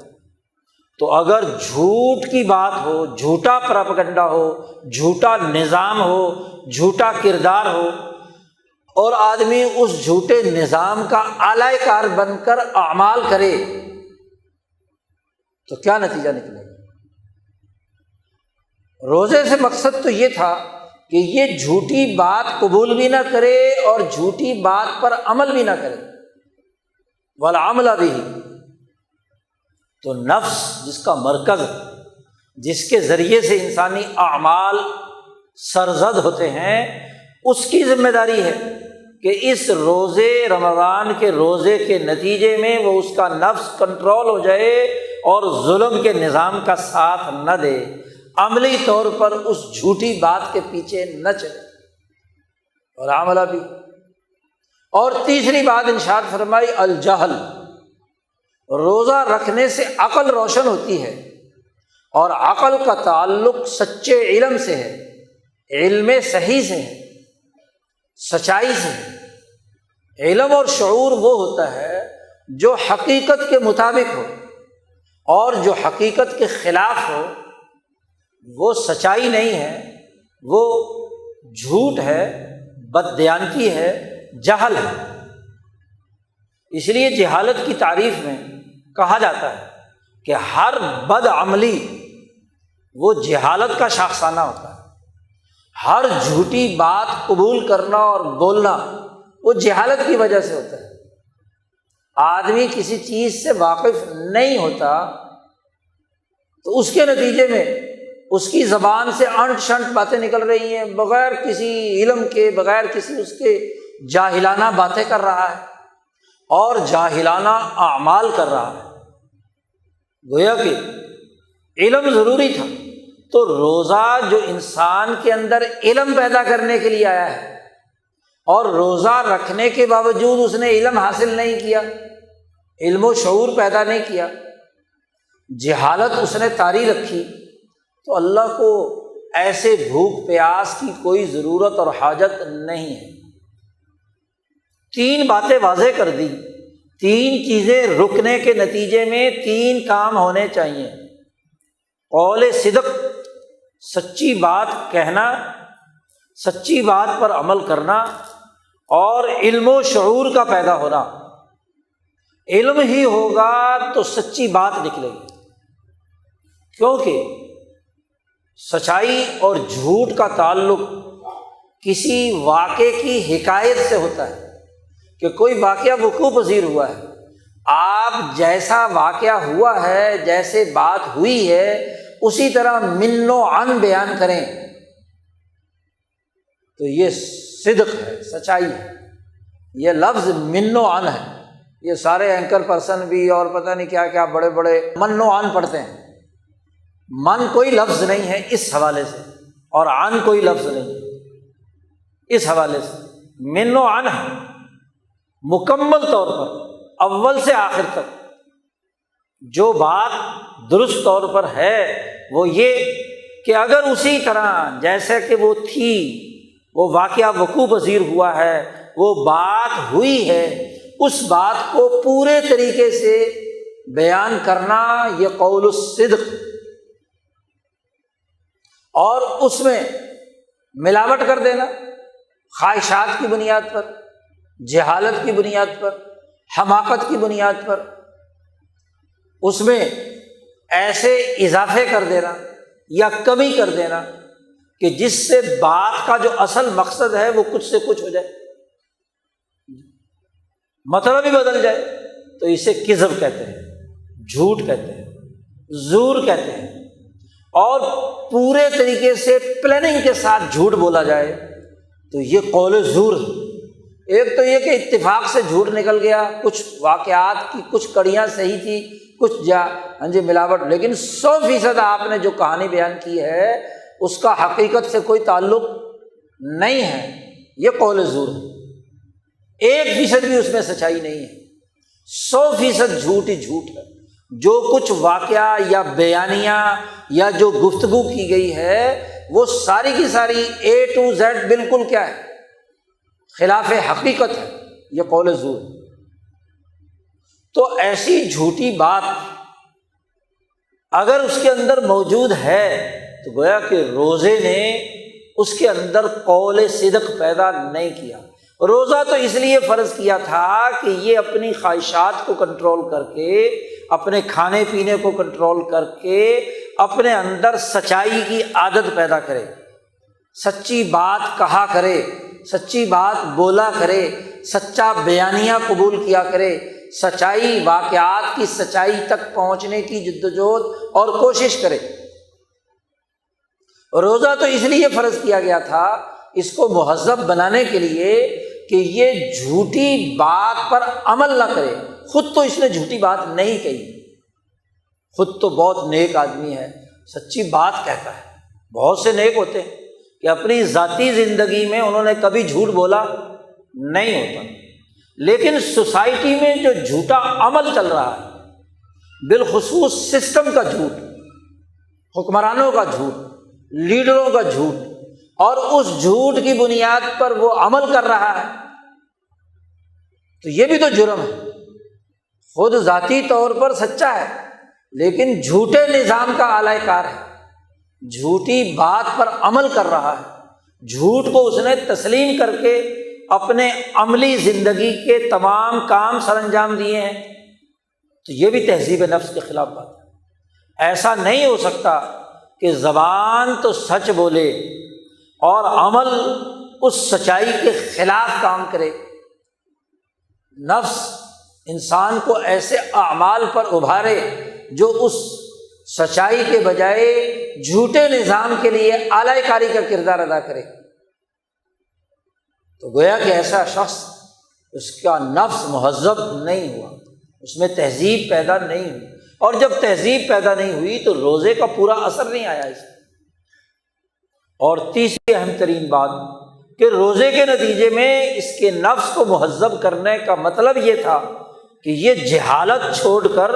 تو اگر جھوٹ کی بات ہو، جھوٹا پراپگنڈا ہو، جھوٹا نظام ہو، جھوٹا کردار ہو، اور آدمی اس جھوٹے نظام کا اعلی کار بن کر اعمال کرے، تو کیا نتیجہ نکلے گا؟ روزے سے مقصد تو یہ تھا کہ یہ جھوٹی بات قبول بھی نہ کرے اور جھوٹی بات پر عمل بھی نہ کرے، والعمل بہ۔ تو نفس جس کا مرکز، جس کے ذریعے سے انسانی اعمال سرزد ہوتے ہیں، اس کی ذمہ داری ہے کہ اس روزے رمضان کے روزے کے نتیجے میں وہ اس کا نفس کنٹرول ہو جائے اور ظلم کے نظام کا ساتھ نہ دے، عملی طور پر اس جھوٹی بات کے پیچھے نہ چلے، اور عمل بھی۔ اور تیسری بات ارشاد فرمائی الجہل، روزہ رکھنے سے عقل روشن ہوتی ہے، اور عقل کا تعلق سچے علم سے ہے، علم صحیح سے ہے، سچائی سے ہے۔ علم اور شعور وہ ہوتا ہے جو حقیقت کے مطابق ہو، اور جو حقیقت کے خلاف ہو وہ سچائی نہیں ہے، وہ جھوٹ ہے، بددیانتی ہے، جہل ہے۔ اس لیے جہالت کی تعریف میں کہا جاتا ہے کہ ہر بد عملی وہ جہالت کا شاخسانہ ہوتا ہے، ہر جھوٹی بات قبول کرنا اور بولنا وہ جہالت کی وجہ سے ہوتا ہے۔ آدمی کسی چیز سے واقف نہیں ہوتا تو اس کے نتیجے میں اس کی زبان سے انٹ شنٹ باتیں نکل رہی ہیں، بغیر کسی علم کے، بغیر کسی اس کے، جاہلانہ باتیں کر رہا ہے اور جاہلانہ اعمال کر رہا ہے۔ گویا کہ علم ضروری تھا، تو روزہ جو انسان کے اندر علم پیدا کرنے کے لیے آیا ہے، اور روزہ رکھنے کے باوجود اس نے علم حاصل نہیں کیا، علم و شعور پیدا نہیں کیا، جہالت اس نے طاری رکھی، تو اللہ کو ایسے بھوک پیاس کی کوئی ضرورت اور حاجت نہیں ہے۔ 3 باتیں واضح کر دی، 3 چیزیں رکنے کے نتیجے میں 3 کام ہونے چاہیے: قول صدق، سچی بات کہنا، سچی بات پر عمل کرنا، اور علم و شعور کا پیدا ہونا۔ علم ہی ہوگا تو سچی بات نکلے گی، کیونکہ سچائی اور جھوٹ کا تعلق کسی واقعے کی حکایت سے ہوتا ہے، کہ کوئی واقعہ وقوع پذیر ہوا ہے، آپ جیسا واقعہ ہوا ہے، جیسے بات ہوئی ہے، اسی طرح من و عن بیان کریں، تو یہ صدق ہے، سچائی ہے۔ یہ لفظ من و عن ہے، یہ سارے اینکر پرسن بھی اور پتہ نہیں کیا کیا بڑے بڑے من و عن پڑھتے ہیں۔ من کوئی لفظ نہیں ہے اس حوالے سے، اور عن کوئی لفظ نہیں ہے اس حوالے سے، من و عن ہے مکمل طور پر اول سے آخر تک۔ جو بات درست طور پر ہے وہ یہ کہ اگر اسی طرح جیسے کہ وہ تھی، وہ واقعہ وقوع پذیر ہوا ہے، وہ بات ہوئی ہے، اس بات کو پورے طریقے سے بیان کرنا، یہ قول الصدق۔ اور اس میں ملاوٹ کر دینا خواہشات کی بنیاد پر، جہالت کی بنیاد پر، حماقت کی بنیاد پر، اس میں ایسے اضافے کر دینا یا کمی کر دینا کہ جس سے بات کا جو اصل مقصد ہے وہ کچھ سے کچھ ہو جائے، مطلب ہی بدل جائے، تو اسے کذب کہتے ہیں، جھوٹ کہتے ہیں، زور کہتے ہیں۔ اور پورے طریقے سے پلاننگ کے ساتھ جھوٹ بولا جائے تو یہ قول زور ہے۔ ایک تو یہ کہ اتفاق سے جھوٹ نکل گیا، کچھ واقعات کی کچھ کڑیاں صحیح تھی، کچھ ملاوٹ، لیکن 100% آپ نے جو کہانی بیان کی ہے اس کا حقیقت سے کوئی تعلق نہیں ہے، یہ قول زور ہے۔ 1% بھی اس میں سچائی نہیں ہے، 100% جھوٹ ہی جھوٹ ہے۔ جو کچھ واقعہ یا بیانیہ یا جو گفتگو کی گئی ہے وہ ساری کی ساری A to Z بالکل کیا ہے؟ خلاف حقیقت ہے، یہ قول زور۔ تو ایسی جھوٹی بات اگر اس کے اندر موجود ہے تو گویا کہ روزے نے اس کے اندر قول صدق پیدا نہیں کیا۔ روزہ تو اس لیے فرض کیا تھا کہ یہ اپنی خواہشات کو کنٹرول کر کے، اپنے کھانے پینے کو کنٹرول کر کے اپنے اندر سچائی کی عادت پیدا کرے، سچی بات کہا کرے، سچی بات بولا کرے، سچا بیانیہ قبول کیا کرے، سچائی واقعات کی سچائی تک پہنچنے کی جدوجہد اور کوشش کرے۔ روزہ تو اس لیے فرض کیا گیا تھا اس کو مہذب بنانے کے لیے کہ یہ جھوٹی بات پر عمل نہ کرے۔ خود تو اس نے جھوٹی بات نہیں کہی، خود تو بہت نیک آدمی ہے، سچی بات کہتا ہے۔ بہت سے نیک ہوتے ہیں کہ اپنی ذاتی زندگی میں انہوں نے کبھی جھوٹ بولا نہیں ہوتا، لیکن سوسائٹی میں جو جھوٹا عمل چل رہا ہے، بالخصوص سسٹم کا جھوٹ، حکمرانوں کا جھوٹ، لیڈروں کا جھوٹ، اور اس جھوٹ کی بنیاد پر وہ عمل کر رہا ہے، تو یہ بھی تو جرم ہے۔ خود ذاتی طور پر سچا ہے لیکن جھوٹے نظام کا اعلی کار ہے، جھوٹی بات پر عمل کر رہا ہے، جھوٹ کو اس نے تسلیم کر کے اپنے عملی زندگی کے تمام کام سر انجام دیے ہیں، تو یہ بھی تہذیب نفس کے خلاف بات ہے۔ ایسا نہیں ہو سکتا کہ زبان تو سچ بولے اور عمل اس سچائی کے خلاف کام کرے۔ نفس انسان کو ایسے اعمال پر ابھارے جو اس سچائی کے بجائے جھوٹے نظام کے لیے اعلی کاری کا کردار ادا کرے، تو گویا کہ ایسا شخص، اس کا نفس مہذب نہیں ہوا، اس میں تہذیب پیدا نہیں ہوئی۔ اور جب تہذیب پیدا نہیں ہوئی تو روزے کا پورا اثر نہیں آیا اس میں۔ اور تیسری اہم ترین بات کہ روزے کے نتیجے میں اس کے نفس کو مہذب کرنے کا مطلب یہ تھا کہ یہ جہالت چھوڑ کر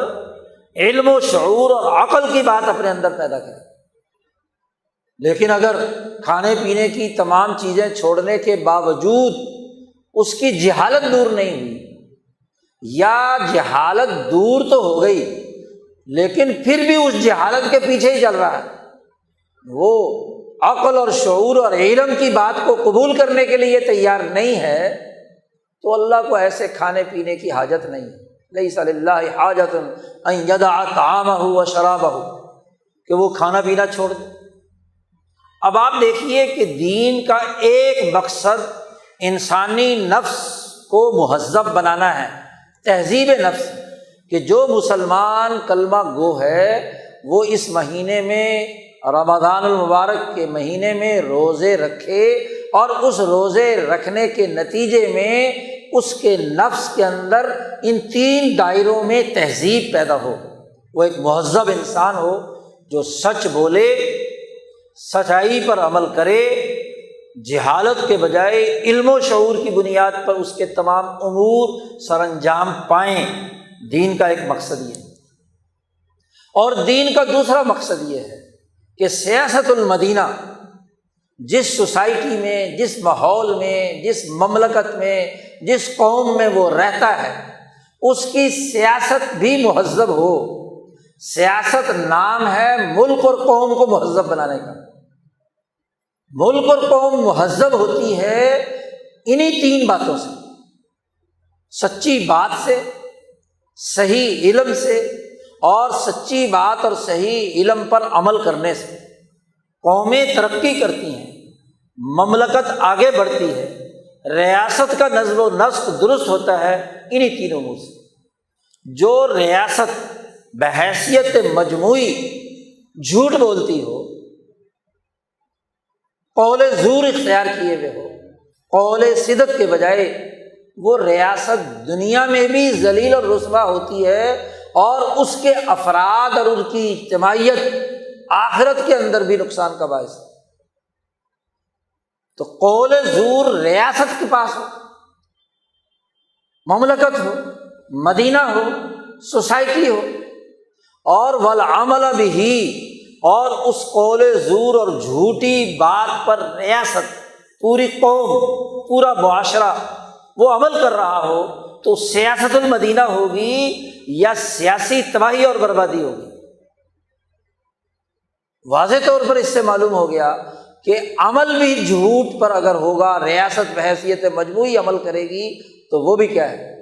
علم و شعور اور عقل کی بات اپنے اندر پیدا کرے۔ لیکن اگر کھانے پینے کی تمام چیزیں چھوڑنے کے باوجود اس کی جہالت دور نہیں ہوئی، یا جہالت دور تو ہو گئی لیکن پھر بھی اس جہالت کے پیچھے ہی چل رہا ہے، وہ عقل اور شعور اور علم کی بات کو قبول کرنے کے لیے تیار نہیں ہے، تو اللہ کو ایسے کھانے پینے کی حاجت نہیں ہے۔ لیس للہ حاجۃ ان یدع طعامہ وشرابہ، کہ وہ کھانا پینا چھوڑ دے۔ اب آپ دیکھیے کہ دین کا ایک مقصد انسانی نفس کو مہذب بنانا ہے، تہذیب نفس، کہ جو مسلمان کلمہ گو ہے وہ اس مہینے میں، رمضان المبارک کے مہینے میں روزے رکھے، اور اس روزے رکھنے کے نتیجے میں اس کے نفس کے اندر ان تین دائروں میں تہذیب پیدا ہو، وہ ایک مہذب انسان ہو جو سچ بولے، سچائی پر عمل کرے، جہالت کے بجائے علم و شعور کی بنیاد پر اس کے تمام امور سر انجام پائیں۔ دین کا ایک مقصد یہ ہے۔ اور دین کا دوسرا مقصد یہ ہے کہ سیاست المدینہ، جس سوسائٹی میں، جس ماحول میں، جس مملکت میں، جس قوم میں وہ رہتا ہے، اس کی سیاست بھی مہذب ہو۔ سیاست نام ہے ملک اور قوم کو مہذب بنانے کا۔ ملک اور قوم مہذب ہوتی ہے انہی تین باتوں سے: سچی بات سے، صحیح علم سے، اور سچی بات اور صحیح علم پر عمل کرنے سے۔ قومیں ترقی کرتی ہیں، مملکت آگے بڑھتی ہے، ریاست کا نظم و نسق درست ہوتا ہے انہی تین امور سے۔ جو ریاست بحیثیت مجموعی جھوٹ بولتی ہو، قول زور اختیار کیے ہوئے ہو، قول صدق کے بجائے، وہ ریاست دنیا میں بھی ذلیل اور رسوا ہوتی ہے، اور اس کے افراد اور ان کی اجتماعیت آخرت کے اندر بھی نقصان کا باعث ہے۔ تو قول زور ریاست کے پاس ہو، مملکت ہو، مدینہ ہو، سوسائٹی ہو، اور والعمل بہ، اور اس قول زور اور جھوٹی بات پر ریاست، پوری قوم، پورا معاشرہ وہ عمل کر رہا ہو، تو سیاست المدینہ ہوگی یا سیاسی تباہی اور بربادی ہوگی۔ واضح طور پر اس سے معلوم ہو گیا کہ عمل بھی جھوٹ پر اگر ہوگا، ریاست بحیثیت مجموعی عمل کرے گی، تو وہ بھی کیا ہے؟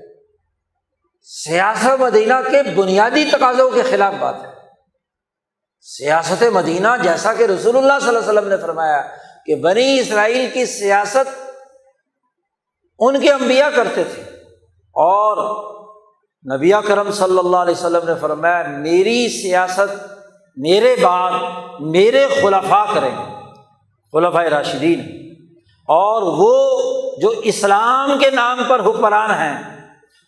سیاست مدینہ کے بنیادی تقاضوں کے خلاف بات ہے۔ سیاست مدینہ، جیسا کہ رسول اللہ صلی اللہ علیہ وسلم نے فرمایا کہ بنی اسرائیل کی سیاست ان کے انبیاء کرتے تھے، اور نبی اکرم صلی اللہ علیہ وسلم نے فرمایا میری سیاست میرے بعد میرے خلفاء کریں گے، خلفائے راشدین، اور وہ جو اسلام کے نام پر حکمران ہیں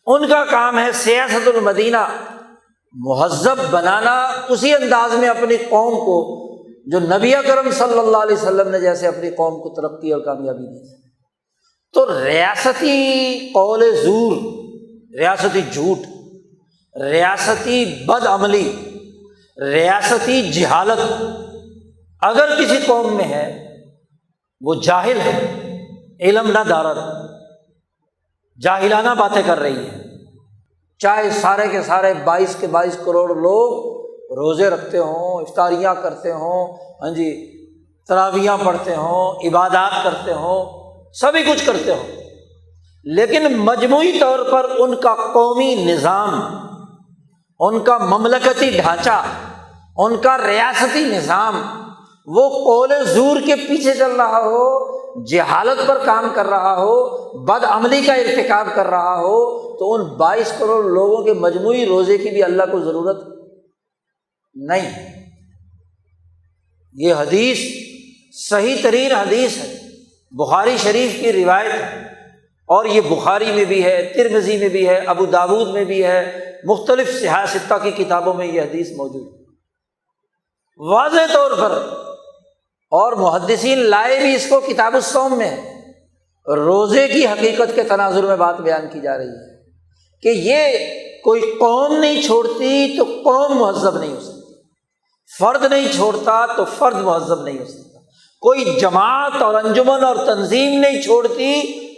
ان کا کام ہے سیاست المدینہ، مہذب بنانا، اسی انداز میں اپنی قوم کو جو نبی اکرم صلی اللہ علیہ وسلم نے جیسے اپنی قوم کو ترقی اور کامیابی دی۔ تو ریاستی قول زور، ریاستی جھوٹ، ریاستی بد عملی، ریاستی جہالت اگر کسی قوم میں ہے، وہ جاہل ہے، علم نہ دارد، جاہلانہ باتیں کر رہی ہے، چاہے سارے کے سارے 22 کے 22 کروڑ لوگ روزے رکھتے ہوں، افطاریاں کرتے ہوں، تراویحاں پڑھتے ہوں، عبادات کرتے ہوں، سبھی کچھ کرتے ہوں، لیکن مجموعی طور پر ان کا قومی نظام، ان کا مملکتی ڈھانچہ، ان کا ریاستی نظام وہ قول زور کے پیچھے چل رہا ہو، جہالت پر کام کر رہا ہو، بد عملی کا ارتکاب کر رہا ہو، تو ان 22 کروڑ لوگوں کے مجموعی روزے کی بھی اللہ کو ضرورت نہیں۔ یہ حدیث صحیح ترین حدیث ہے، بخاری شریف کی روایت ہے، اور یہ بخاری میں بھی ہے، ترمذی میں بھی ہے، ابو داود میں بھی ہے، مختلف صحاح ستہ کی کتابوں میں یہ حدیث موجود ہے واضح طور پر، اور محدثین لائے بھی اس کو کتاب الصوم میں ہے۔ روزے کی حقیقت کے تناظر میں بات بیان کی جا رہی ہے کہ یہ کوئی قوم نہیں چھوڑتی تو قوم مہذب نہیں ہو سکتی، فرد نہیں چھوڑتا تو فرد مہذب نہیں ہو سکتا، کوئی جماعت اور انجمن اور تنظیم نہیں چھوڑتی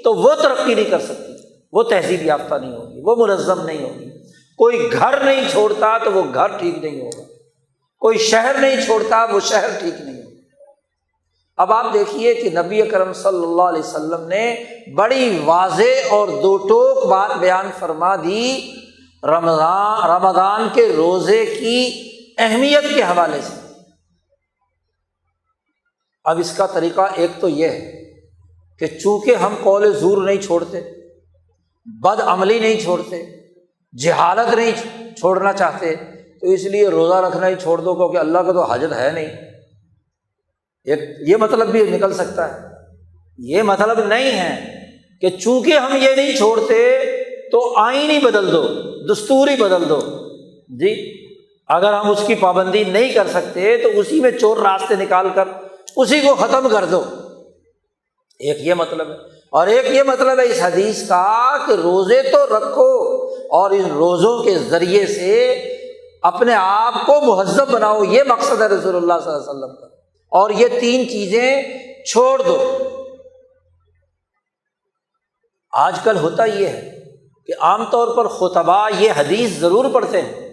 تو وہ ترقی نہیں کر سکتی، وہ تہذیب یافتہ نہیں ہوگی، وہ منظم نہیں ہوگی، کوئی گھر نہیں چھوڑتا تو وہ گھر ٹھیک نہیں ہوگا، کوئی شہر نہیں چھوڑتا وہ شہر ٹھیک نہیں ہوگا۔ اب آپ دیکھیے کہ نبی اکرم صلی اللہ علیہ وسلم نے بڑی واضح اور دو ٹوک بات بیان فرما دی رمضان کے روزے کی اہمیت کے حوالے سے۔ اب اس کا طریقہ ایک تو یہ ہے کہ چونکہ ہم قول زور نہیں چھوڑتے، بد عملی نہیں چھوڑتے، جہالت نہیں چھوڑنا چاہتے، تو اس لیے روزہ رکھنا ہی چھوڑ دو کیونکہ اللہ کا تو حاجت ہے نہیں، ایک یہ مطلب بھی نکل سکتا ہے۔ یہ مطلب نہیں ہے کہ چونکہ ہم یہ نہیں چھوڑتے تو آئین ہی بدل دو، دستور ہی بدل دو، جی اگر ہم اس کی پابندی نہیں کر سکتے تو اسی میں چور راستے نکال کر اسی کو ختم کر دو، ایک یہ مطلب ہے۔ اور ایک یہ مطلب ہے اس حدیث کا کہ روزے تو رکھو اور ان روزوں کے ذریعے سے اپنے آپ کو مہذب بناؤ، یہ مقصد ہے رسول اللہ صلی اللہ علیہ وسلم کا، اور یہ تین چیزیں چھوڑ دو۔ آج کل ہوتا یہ ہے کہ عام طور پر خطباء یہ حدیث ضرور پڑھتے ہیں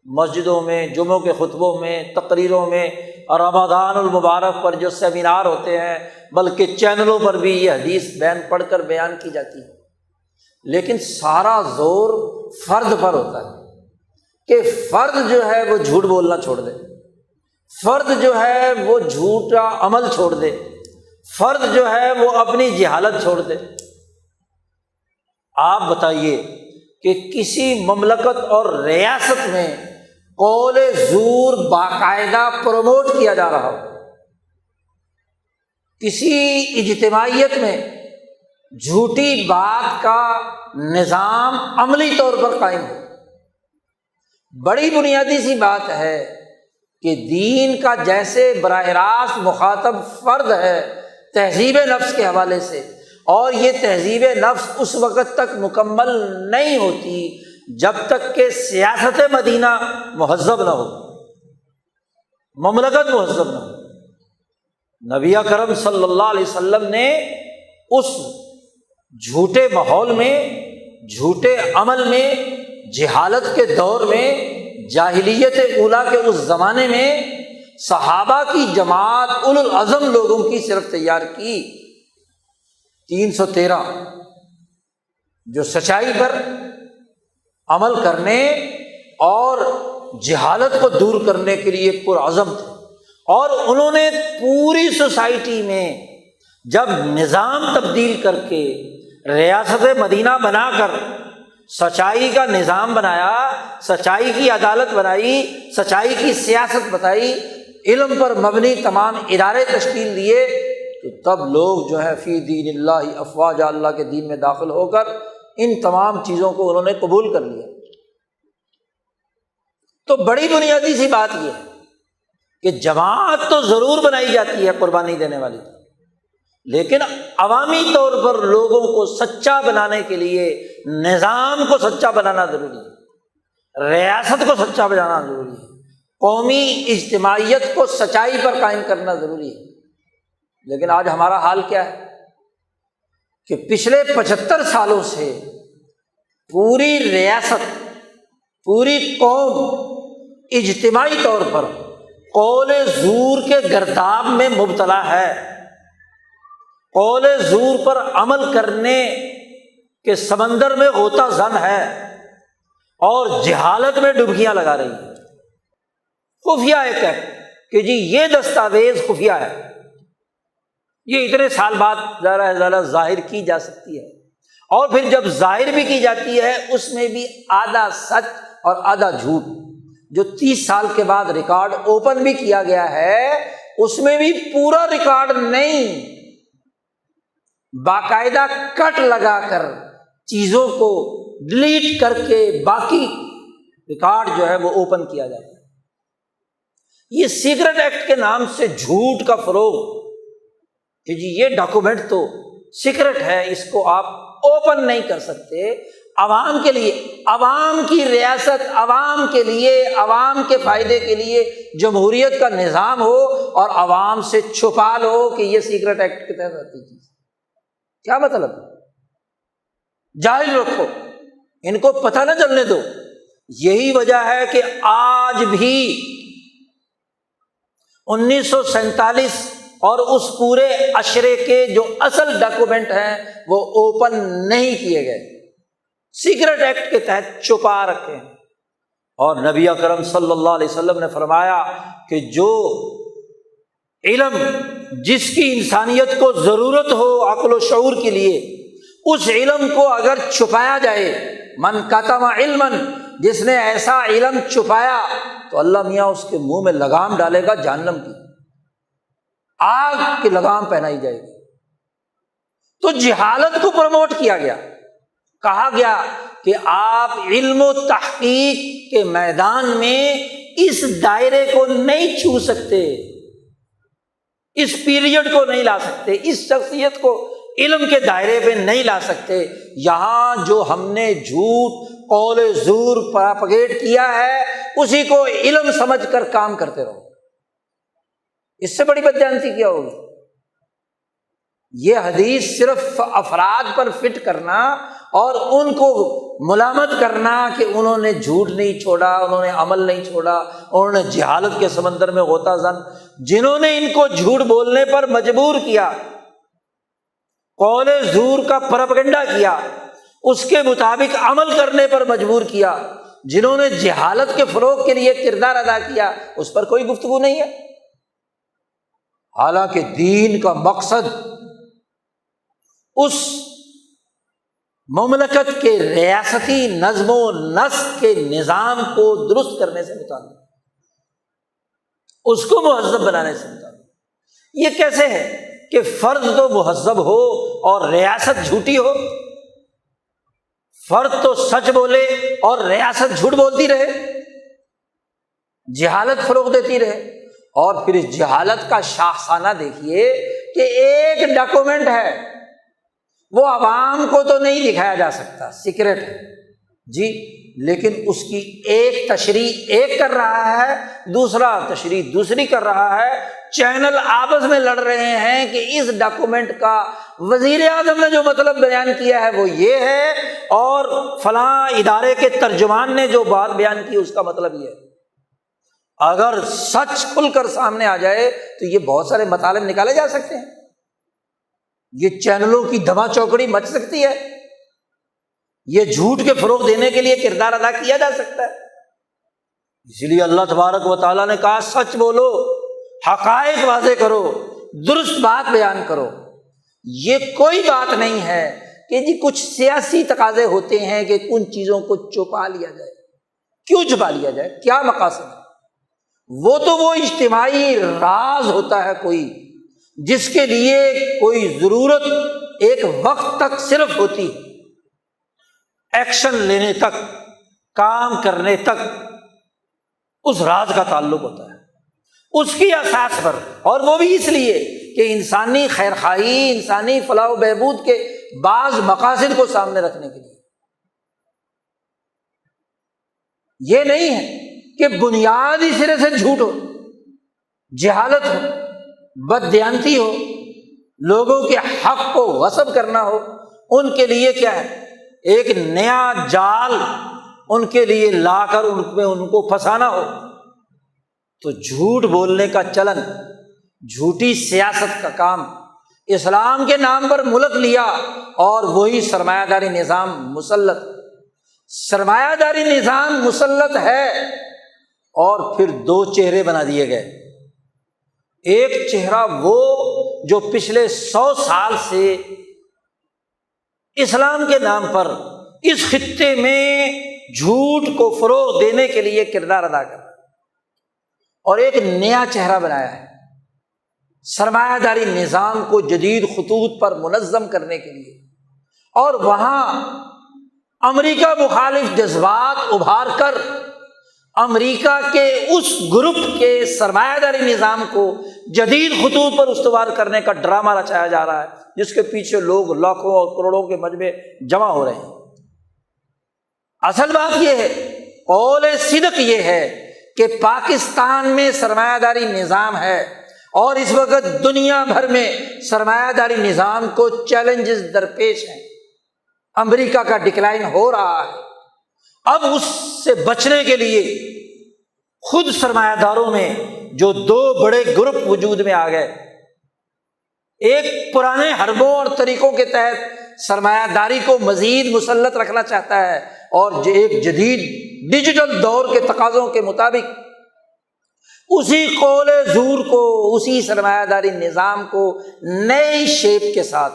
مسجدوں میں، جمعوں کے خطبوں میں، تقریروں میں، اور رمضان المبارک پر جو سیمینار ہوتے ہیں، بلکہ چینلوں پر بھی یہ حدیث پڑھ کر بیان کی جاتی ہے، لیکن سارا زور فرد پر ہوتا ہے کہ فرد جو ہے وہ جھوٹ بولنا چھوڑ دے، فرد جو ہے وہ جھوٹا عمل چھوڑ دے، فرد جو ہے وہ اپنی جہالت چھوڑ دے۔ آپ بتائیے کہ کسی مملکت اور ریاست میں قول زور باقاعدہ پروموٹ کیا جا رہا ہو، کسی اجتماعیت میں جھوٹی بات کا نظام عملی طور پر قائم ہو، بڑی بنیادی سی بات ہے کہ دین کا جیسے براہ راست مخاطب فرد ہے تہذیب نفس کے حوالے سے، اور یہ تہذیب نفس اس وقت تک مکمل نہیں ہوتی جب تک کہ سیاست مدینہ مہذب نہ ہو، مملکت مہذب نہ ہو۔ نبی اکرم صلی اللہ علیہ وسلم نے اس جھوٹے ماحول میں، جھوٹے عمل میں، جہالت کے دور میں، جاہلیت اولیٰ کے اس زمانے میں صحابہ کی جماعت اولو العزم لوگوں کی صرف تیار کی 313 جو سچائی پر عمل کرنے اور جہالت کو دور کرنے کے لیے پرعزم تھے، اور انہوں نے پوری سوسائٹی میں جب نظام تبدیل کر کے ریاست مدینہ بنا کر سچائی کا نظام بنایا، سچائی کی عدالت بنائی، سچائی کی سیاست بتائی، علم پر مبنی تمام ادارے تشکیل دیے، تو تب لوگ جو ہے فی دین اللہ افواجا، اللہ کے دین میں داخل ہو کر ان تمام چیزوں کو انہوں نے قبول کر لیا۔ تو بڑی بنیادی سی بات یہ ہے کہ جماعت تو ضرور بنائی جاتی ہے قربانی دینے والی، لیکن عوامی طور پر لوگوں کو سچا بنانے کے لیے نظام کو سچا بنانا ضروری ہے، ریاست کو سچا بنانا ضروری ہے، قومی اجتماعیت کو سچائی پر قائم کرنا ضروری ہے۔ لیکن آج ہمارا حال کیا ہے کہ پچھلے 75 سالوں سے پوری ریاست، پوری قوم اجتماعی طور پر قول زور کے گرداب میں مبتلا ہے، قول زور پر عمل کرنے کے سمندر میں غوطہ زن ہے، اور جہالت میں ڈبکیاں لگا رہی ہے۔ خفیہ ایک ہے کہ جی یہ دستاویز خفیہ ہے، یہ اتنے سال بعد ذرا ذرا ظاہر کی جا سکتی ہے، اور پھر جب ظاہر بھی کی جاتی ہے اس میں بھی آدھا سچ اور آدھا جھوٹ، جو 30 سال کے بعد ریکارڈ اوپن بھی کیا گیا ہے اس میں بھی پورا ریکارڈ نہیں، باقاعدہ کٹ لگا کر چیزوں کو ڈیلیٹ کر کے باقی ریکارڈ جو ہے وہ اوپن کیا جاتا ہے۔ یہ سیکرٹ ایکٹ کے نام سے جھوٹ کا فروغ کہ جی یہ ڈاکومنٹ تو سیکرٹ ہے، اس کو آپ اوپن نہیں کر سکتے، عوام کے لیے، عوام کی ریاست، عوام کے لیے، عوام کے فائدے کے لیے جمہوریت کا نظام ہو اور عوام سے چھپا لو کہ یہ سیکرٹ ایکٹ کے تحت آتی چیز، کیا مطلب؟ جاہل رکھو، ان کو پتہ نہ چلنے دو۔ یہی وجہ ہے کہ آج بھی 1947 اور اس پورے عشرے کے جو اصل ڈاکومنٹ ہیں وہ اوپن نہیں کیے گئے، سیکرٹ ایکٹ کے تحت چھپا رکھے ہیں۔ اور نبی اکرم صلی اللہ علیہ وسلم نے فرمایا کہ جو علم جس کی انسانیت کو ضرورت ہو عقل و شعور کے لیے، اس علم کو اگر چھپایا جائے، من کتم علما، جس نے ایسا علم چھپایا تو اللہ میاں اس کے منہ میں لگام ڈالے گا، جہنم کی آگ کی لگام پہنائی جائے گی۔ تو جہالت کو پروموٹ کیا گیا، کہا گیا کہ آپ علم و تحقیق کے میدان میں اس دائرے کو نہیں چھو سکتے، اس پیریڈ کو نہیں لا سکتے، اس شخصیت کو علم کے دائرے پہ نہیں لا سکتے۔ یہاں جو ہم نے جھوٹ قول زور پراپگیٹ کیا ہے اسی کو علم سمجھ کر کام کرتے رہو، اس سے بڑی بدجانتی کیا ہوگی؟ یہ حدیث صرف افراد پر فٹ کرنا اور ان کو ملامت کرنا کہ انہوں نے جھوٹ نہیں چھوڑا، انہوں نے عمل نہیں چھوڑا، انہوں نے جہالت کے سمندر میں غوطہ زن، جنہوں نے ان کو جھوٹ بولنے پر مجبور کیا، قول زور کا پروپیگنڈا کیا، اس کے مطابق عمل کرنے پر مجبور کیا، جنہوں نے جہالت کے فروغ کے لیے کردار ادا کیا، اس پر کوئی گفتگو نہیں ہے۔ حالانکہ دین کا مقصد اس مملکت کے ریاستی نظم و نسق کے نظام کو درست کرنے سے متعلق، اس کو مہذب بنانے سے متعلق۔ یہ کیسے ہے کہ فرد تو مہذب ہو اور ریاست جھوٹی ہو؟ فرد تو سچ بولے اور ریاست جھوٹ بولتی رہے، جہالت فروغ دیتی رہے۔ اور پھر اس جہالت کا شاخسانہ دیکھیے کہ ایک ڈاکومنٹ ہے، وہ عوام کو تو نہیں دکھایا جا سکتا، سیکرٹ ہے جی، لیکن اس کی ایک تشریح ایک کر رہا ہے، دوسرا تشریح دوسری کر رہا ہے، چینل آپس میں لڑ رہے ہیں کہ اس ڈاکومنٹ کا وزیر اعظم نے جو مطلب بیان کیا ہے وہ یہ ہے، اور فلاں ادارے کے ترجمان نے جو بات بیان کی اس کا مطلب یہ ہے۔ اگر سچ کھل کر سامنے آ جائے تو یہ بہت سارے مطالب نکالے جا سکتے ہیں، یہ چینلوں کی دھما چوکڑی مچ سکتی ہے، یہ جھوٹ کے فروغ دینے کے لیے کردار ادا کیا جا سکتا ہے۔ اسی لیے اللہ تبارک و تعالیٰ نے کہا سچ بولو، حقائق واضح کرو، درست بات بیان کرو۔ یہ کوئی بات نہیں ہے کہ جی کچھ سیاسی تقاضے ہوتے ہیں کہ ان چیزوں کو چھپا لیا جائے۔ کیوں چھپا لیا جائے؟ کیا مقاصد ہے؟ وہ تو وہ اجتماعی راز ہوتا ہے کوئی، جس کے لیے کوئی ضرورت ایک وقت تک صرف ہوتی ہے، ایکشن لینے تک، کام کرنے تک اس راز کا تعلق ہوتا ہے، اس کی اساس پر، اور وہ بھی اس لیے کہ انسانی خیرخواہی، انسانی فلاح و بہبود کے بعض مقاصد کو سامنے رکھنے کے لیے۔ یہ نہیں ہے کہ بنیادی سرے سے جھوٹ ہو، جہالت ہو، بددیانتی ہو، لوگوں کے حق کو غصب کرنا ہو۔ ان کے لیے کیا ہے؟ ایک نیا جال ان کے لیے لا کر ان کو پھنسانا ہو۔ تو جھوٹ بولنے کا چلن، جھوٹی سیاست کا کام اسلام کے نام پر ملک لیا، اور وہی سرمایہ داری نظام مسلط، سرمایہ داری نظام مسلط ہے، اور پھر دو چہرے بنا دیے گئے۔ ایک چہرہ وہ جو پچھلے 100 سال سے اسلام کے نام پر اس خطے میں جھوٹ کو فروغ دینے کے لیے کردار ادا کر رہا ہے، اور ایک نیا چہرہ بنایا ہے سرمایہ داری نظام کو جدید خطوط پر منظم کرنے کے لیے۔ اور وہاں امریکہ مخالف جذبات ابھار کر امریکہ کے اس گروپ کے سرمایہ داری نظام کو جدید خطوط پر استوار کرنے کا ڈرامہ رچایا جا رہا ہے، جس کے پیچھے لوگ لاکھوں اور کروڑوں کے مجمع جمع ہو رہے ہیں۔ اصل بات یہ ہے، قول صدق یہ ہے کہ پاکستان میں سرمایہ داری نظام ہے، اور اس وقت دنیا بھر میں سرمایہ داری نظام کو چیلنجز درپیش ہیں۔ امریکہ کا ڈکلائن ہو رہا ہے، اب اس سے بچنے کے لیے خود سرمایہ داروں میں جو دو بڑے گروپ وجود میں آ گئے، ایک پرانے حربوں اور طریقوں کے تحت سرمایہ داری کو مزید مسلط رکھنا چاہتا ہے، اور ایک جدید ڈیجیٹل دور کے تقاضوں کے مطابق اسی قول زور کو، اسی سرمایہ داری نظام کو نئی شیپ کے ساتھ،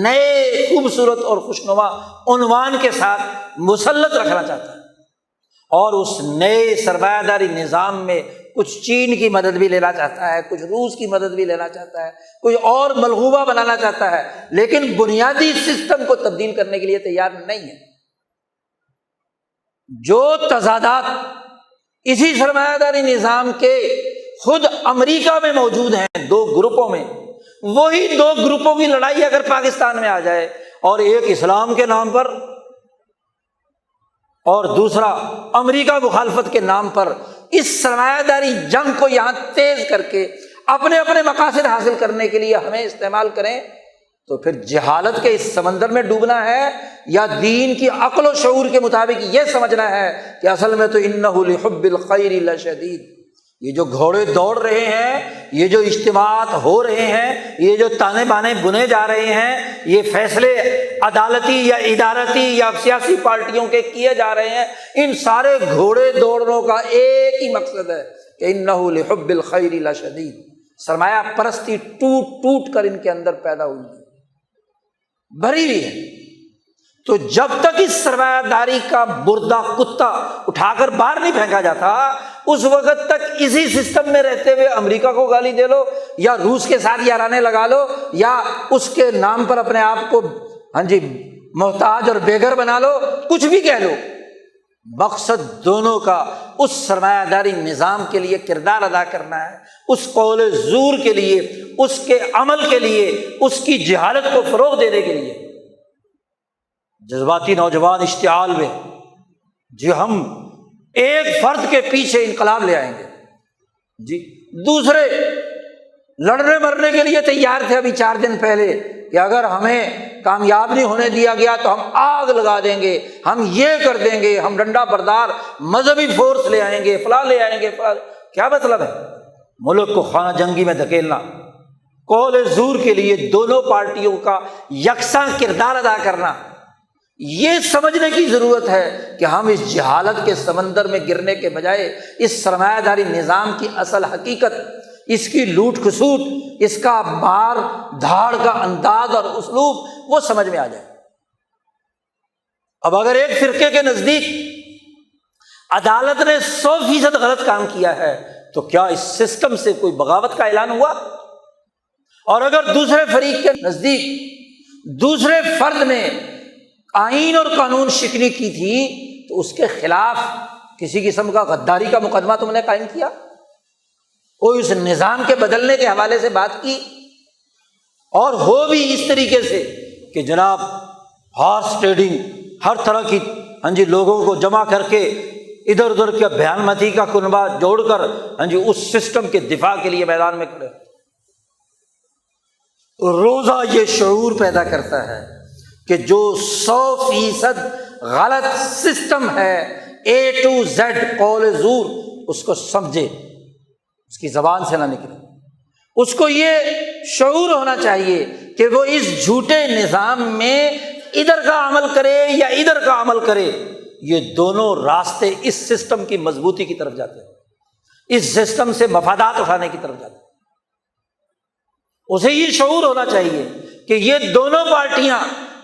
نئے خوبصورت اور خوشنما عنوان کے ساتھ مسلط رکھنا چاہتا ہے، اور اس نئے سرمایہ داری نظام میں کچھ چین کی مدد بھی لینا چاہتا ہے، کچھ روس کی مدد بھی لینا چاہتا ہے، کوئی اور ملغوبہ بنانا چاہتا ہے، لیکن بنیادی سسٹم کو تبدیل کرنے کے لیے تیار نہیں ہے۔ جو تضادات اسی سرمایہ داری نظام کے خود امریکہ میں موجود ہیں دو گروپوں میں، وہی دو گروپوں کی لڑائی اگر پاکستان میں آ جائے، اور ایک اسلام کے نام پر اور دوسرا امریکہ مخالفت کے نام پر اس سرمایہ داری جنگ کو یہاں تیز کر کے اپنے اپنے مقاصد حاصل کرنے کے لیے ہمیں استعمال کریں، تو پھر جہالت کے اس سمندر میں ڈوبنا ہے، یا دین کی عقل و شعور کے مطابق یہ سمجھنا ہے کہ اصل میں تو انہ لحب الخیر لشدید، یہ جو گھوڑے دوڑ رہے ہیں، یہ جو اجتماعات ہو رہے ہیں، یہ جو تانے بانے بنے جا رہے ہیں، یہ فیصلے عدالتی یا ادارتی یا سیاسی پارٹیوں کے کیے جا رہے ہیں، ان سارے گھوڑے دوڑنوں کا ایک ہی مقصد ہے کہ انہ لحب الخیر لشدید۔ سرمایہ پرستی ٹوٹ ٹوٹ کر ان کے اندر پیدا ہوئی ہے، بھری ہوئی ہے۔ تو جب تک اس سرمایہ داری کا مردہ کتا اٹھا کر باہر نہیں پھینکا جاتا، اس وقت تک اسی سسٹم میں رہتے ہوئے امریکہ کو گالی دے لو، یا روس کے ساتھ یارانے لگا لو، یا اس کے نام پر اپنے آپ کو محتاج اور بے گھر بنا لو، کچھ بھی کہہ لو، مقصد دونوں کا اس سرمایہ داری نظام کے لیے کردار ادا کرنا ہے، اس قول زور کے لیے، اس کے عمل کے لیے، اس کی جہالت کو فروغ دینے کے لیے۔ جذباتی نوجوان اشتعال میں ہم ایک فرد کے پیچھے انقلاب لے آئیں گے، دوسرے لڑنے مرنے کے لیے تیار تھے ابھی 4 دن پہلے کہ اگر ہمیں کامیاب نہیں ہونے دیا گیا تو ہم آگ لگا دیں گے، ہم یہ کر دیں گے، ہم ڈنڈا بردار مذہبی فورس لے آئیں گے، فلاں لے آئیں گے، فلاں۔ کیا مطلب ہے؟ ملک کو خانہ جنگی میں دھکیلنا، قول زور کے لیے دونوں پارٹیوں کا یکساں کردار ادا کرنا۔ یہ سمجھنے کی ضرورت ہے کہ ہم اس جہالت کے سمندر میں گرنے کے بجائے اس سرمایہ داری نظام کی اصل حقیقت، اس کی لوٹ کھسوٹ، اس کا مار دھاڑ کا انداز اور اسلوب وہ سمجھ میں آ جائے۔ اب اگر ایک فرقے کے نزدیک عدالت نے 100% غلط کام کیا ہے تو کیا اس سسٹم سے کوئی بغاوت کا اعلان ہوا؟ اور اگر دوسرے فریق کے نزدیک دوسرے فرد نے آئین اور قانون شکنی کی تھی تو اس کے خلاف کسی قسم کا غداری کا مقدمہ تم نے قائم کیا، کوئی اس نظام کے بدلنے کے حوالے سے بات کی، اور ہو بھی اس طریقے سے کہ جناب ہارس ٹریڈنگ، ہر طرح کی لوگوں کو جمع کر کے ادھر ادھر کا بیان متی کا کنبہ جوڑ کر اس سسٹم کے دفاع کے لیے میدان میں کھڑے۔ روزہ یہ شعور پیدا کرتا ہے کہ جو 100% غلط سسٹم ہے، A to Z قول زور، اس کو سمجھے، اس کی زبان سے نہ نکلے۔ اس کو یہ شعور ہونا چاہیے کہ وہ اس جھوٹے نظام میں ادھر کا عمل کرے یا ادھر کا عمل کرے، یہ دونوں راستے اس سسٹم کی مضبوطی کی طرف جاتے ہیں، اس سسٹم سے مفادات اٹھانے کی طرف جاتے ہیں۔ اسے یہ شعور ہونا چاہیے کہ یہ دونوں پارٹیاں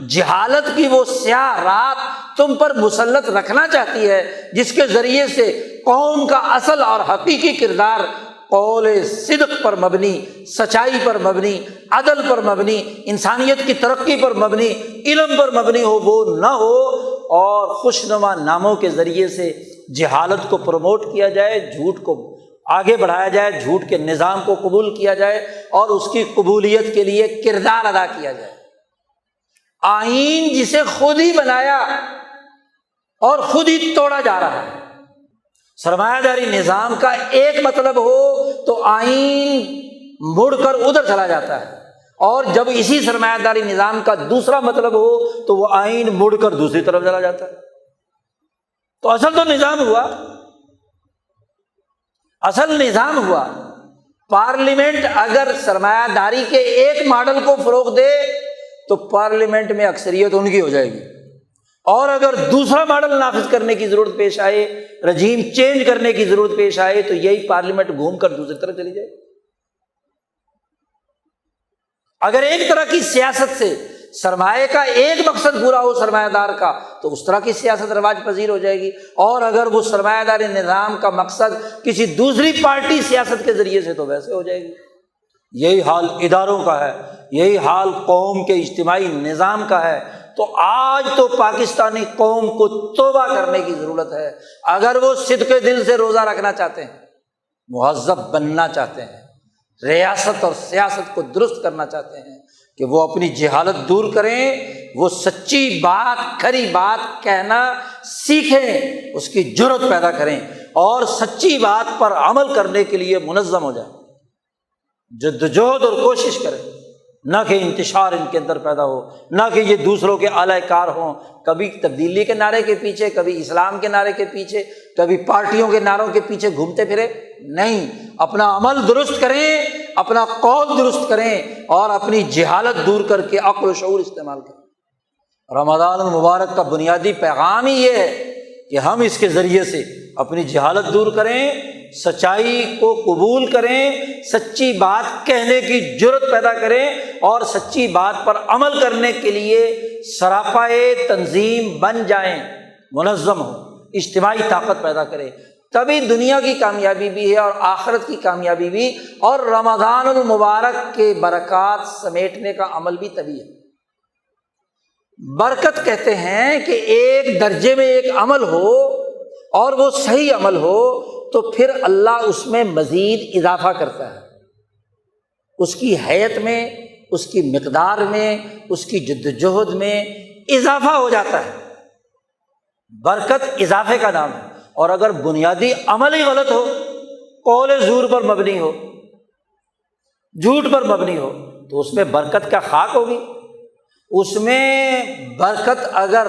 جہالت کی وہ سیاہ رات تم پر مسلط رکھنا چاہتی ہے، جس کے ذریعے سے قوم کا اصل اور حقیقی کردار قول صدق پر مبنی، سچائی پر مبنی، عدل پر مبنی، انسانیت کی ترقی پر مبنی، علم پر مبنی ہو، وہ نہ ہو، اور خوشنما ناموں کے ذریعے سے جہالت کو پروموٹ کیا جائے، جھوٹ کو آگے بڑھایا جائے، جھوٹ کے نظام کو قبول کیا جائے اور اس کی قبولیت کے لیے کردار ادا کیا جائے۔ آئین جسے خود ہی بنایا اور خود ہی توڑا جا رہا ہے۔ سرمایہ داری نظام کا ایک مطلب ہو تو آئین مڑ کر ادھر چلا جاتا ہے، اور جب اسی سرمایہ داری نظام کا دوسرا مطلب ہو تو وہ آئین مڑ کر دوسری طرف چلا جاتا ہے۔ تو اصل تو نظام ہوا، اصل نظام ہوا۔ پارلیمنٹ اگر سرمایہ داری کے ایک ماڈل کو فروغ دے تو پارلیمنٹ میں اکثریت ان کی ہو جائے گی، اور اگر دوسرا ماڈل نافذ کرنے کی ضرورت پیش آئے، رجیم چینج کرنے کی ضرورت پیش آئے، تو یہی پارلیمنٹ گھوم کر دوسری طرف چلی جائے۔ اگر ایک طرح کی سیاست سے سرمایہ کا ایک مقصد پورا ہو سرمایہ دار کا، تو اس طرح کی سیاست رواج پذیر ہو جائے گی، اور اگر وہ سرمایہ داری نظام کا مقصد کسی دوسری پارٹی سیاست کے ذریعے سے، تو ویسے ہو جائے گی۔ یہی حال اداروں کا ہے، یہی حال قوم کے اجتماعی نظام کا ہے۔ تو آج تو پاکستانی قوم کو توبہ کرنے کی ضرورت ہے۔ اگر وہ صدق دل سے روزہ رکھنا چاہتے ہیں، مہذب بننا چاہتے ہیں، ریاست اور سیاست کو درست کرنا چاہتے ہیں، کہ وہ اپنی جہالت دور کریں، وہ سچی بات، کھری بات کہنا سیکھیں، اس کی جرأت پیدا کریں، اور سچی بات پر عمل کرنے کے لیے منظم ہو جائیں، جدوجہد اور کوشش کریں، نہ کہ انتشار ان کے اندر پیدا ہو، نہ کہ یہ دوسروں کے اعلی کار ہوں، کبھی تبدیلی کے نعرے کے پیچھے، کبھی اسلام کے نعرے کے پیچھے، کبھی پارٹیوں کے نعروں کے پیچھے گھومتے پھرے۔ نہیں، اپنا عمل درست کریں، اپنا قول درست کریں، اور اپنی جہالت دور کر کے عقل و شعور استعمال کریں۔ رمضان المبارک کا بنیادی پیغام ہی یہ ہے کہ ہم اس کے ذریعے سے اپنی جہالت دور کریں، سچائی کو قبول کریں، سچی بات کہنے کی جرأت پیدا کریں، اور سچی بات پر عمل کرنے کے لیے سراپائے تنظیم بن جائیں، منظم ہو، اجتماعی طاقت پیدا کریں۔ تبھی دنیا کی کامیابی بھی ہے اور آخرت کی کامیابی بھی، اور رمضان المبارک کے برکات سمیٹنے کا عمل بھی تبھی ہے۔ برکت کہتے ہیں کہ ایک درجے میں ایک عمل ہو اور وہ صحیح عمل ہو تو پھر اللہ اس میں مزید اضافہ کرتا ہے، اس کی حیت میں، اس کی مقدار میں، اس کی جدوجہد میں اضافہ ہو جاتا ہے۔ برکت اضافے کا نام ہے۔ اور اگر بنیادی عمل ہی غلط ہو، قول زور پر مبنی ہو، جھوٹ پر مبنی ہو، تو اس میں برکت کیا خاک ہوگی؟ اس میں برکت اگر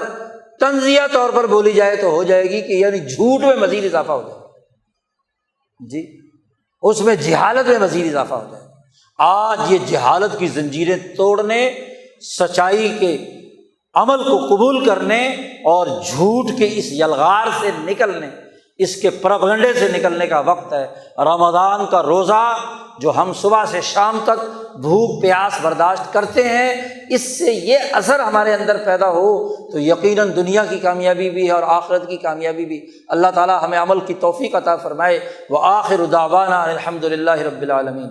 تنزیہ طور پر بولی جائے تو ہو جائے گی کہ یعنی جھوٹ میں مزید اضافہ ہو جائے، جی اس میں جہالت میں مزید اضافہ ہو جائے۔ آج یہ جہالت کی زنجیریں توڑنے، سچائی کے عمل کو قبول کرنے اور جھوٹ کے اس یلغار سے نکلنے، اس کے پروپیگنڈے سے نکلنے کا وقت ہے۔ رمضان کا روزہ جو ہم صبح سے شام تک بھوک پیاس برداشت کرتے ہیں، اس سے یہ اثر ہمارے اندر پیدا ہو تو یقیناً دنیا کی کامیابی بھی ہے اور آخرت کی کامیابی بھی۔ اللہ تعالیٰ ہمیں عمل کی توفیق عطا فرمائے۔ وآخر دعوانا الحمد للہ رب العالمین۔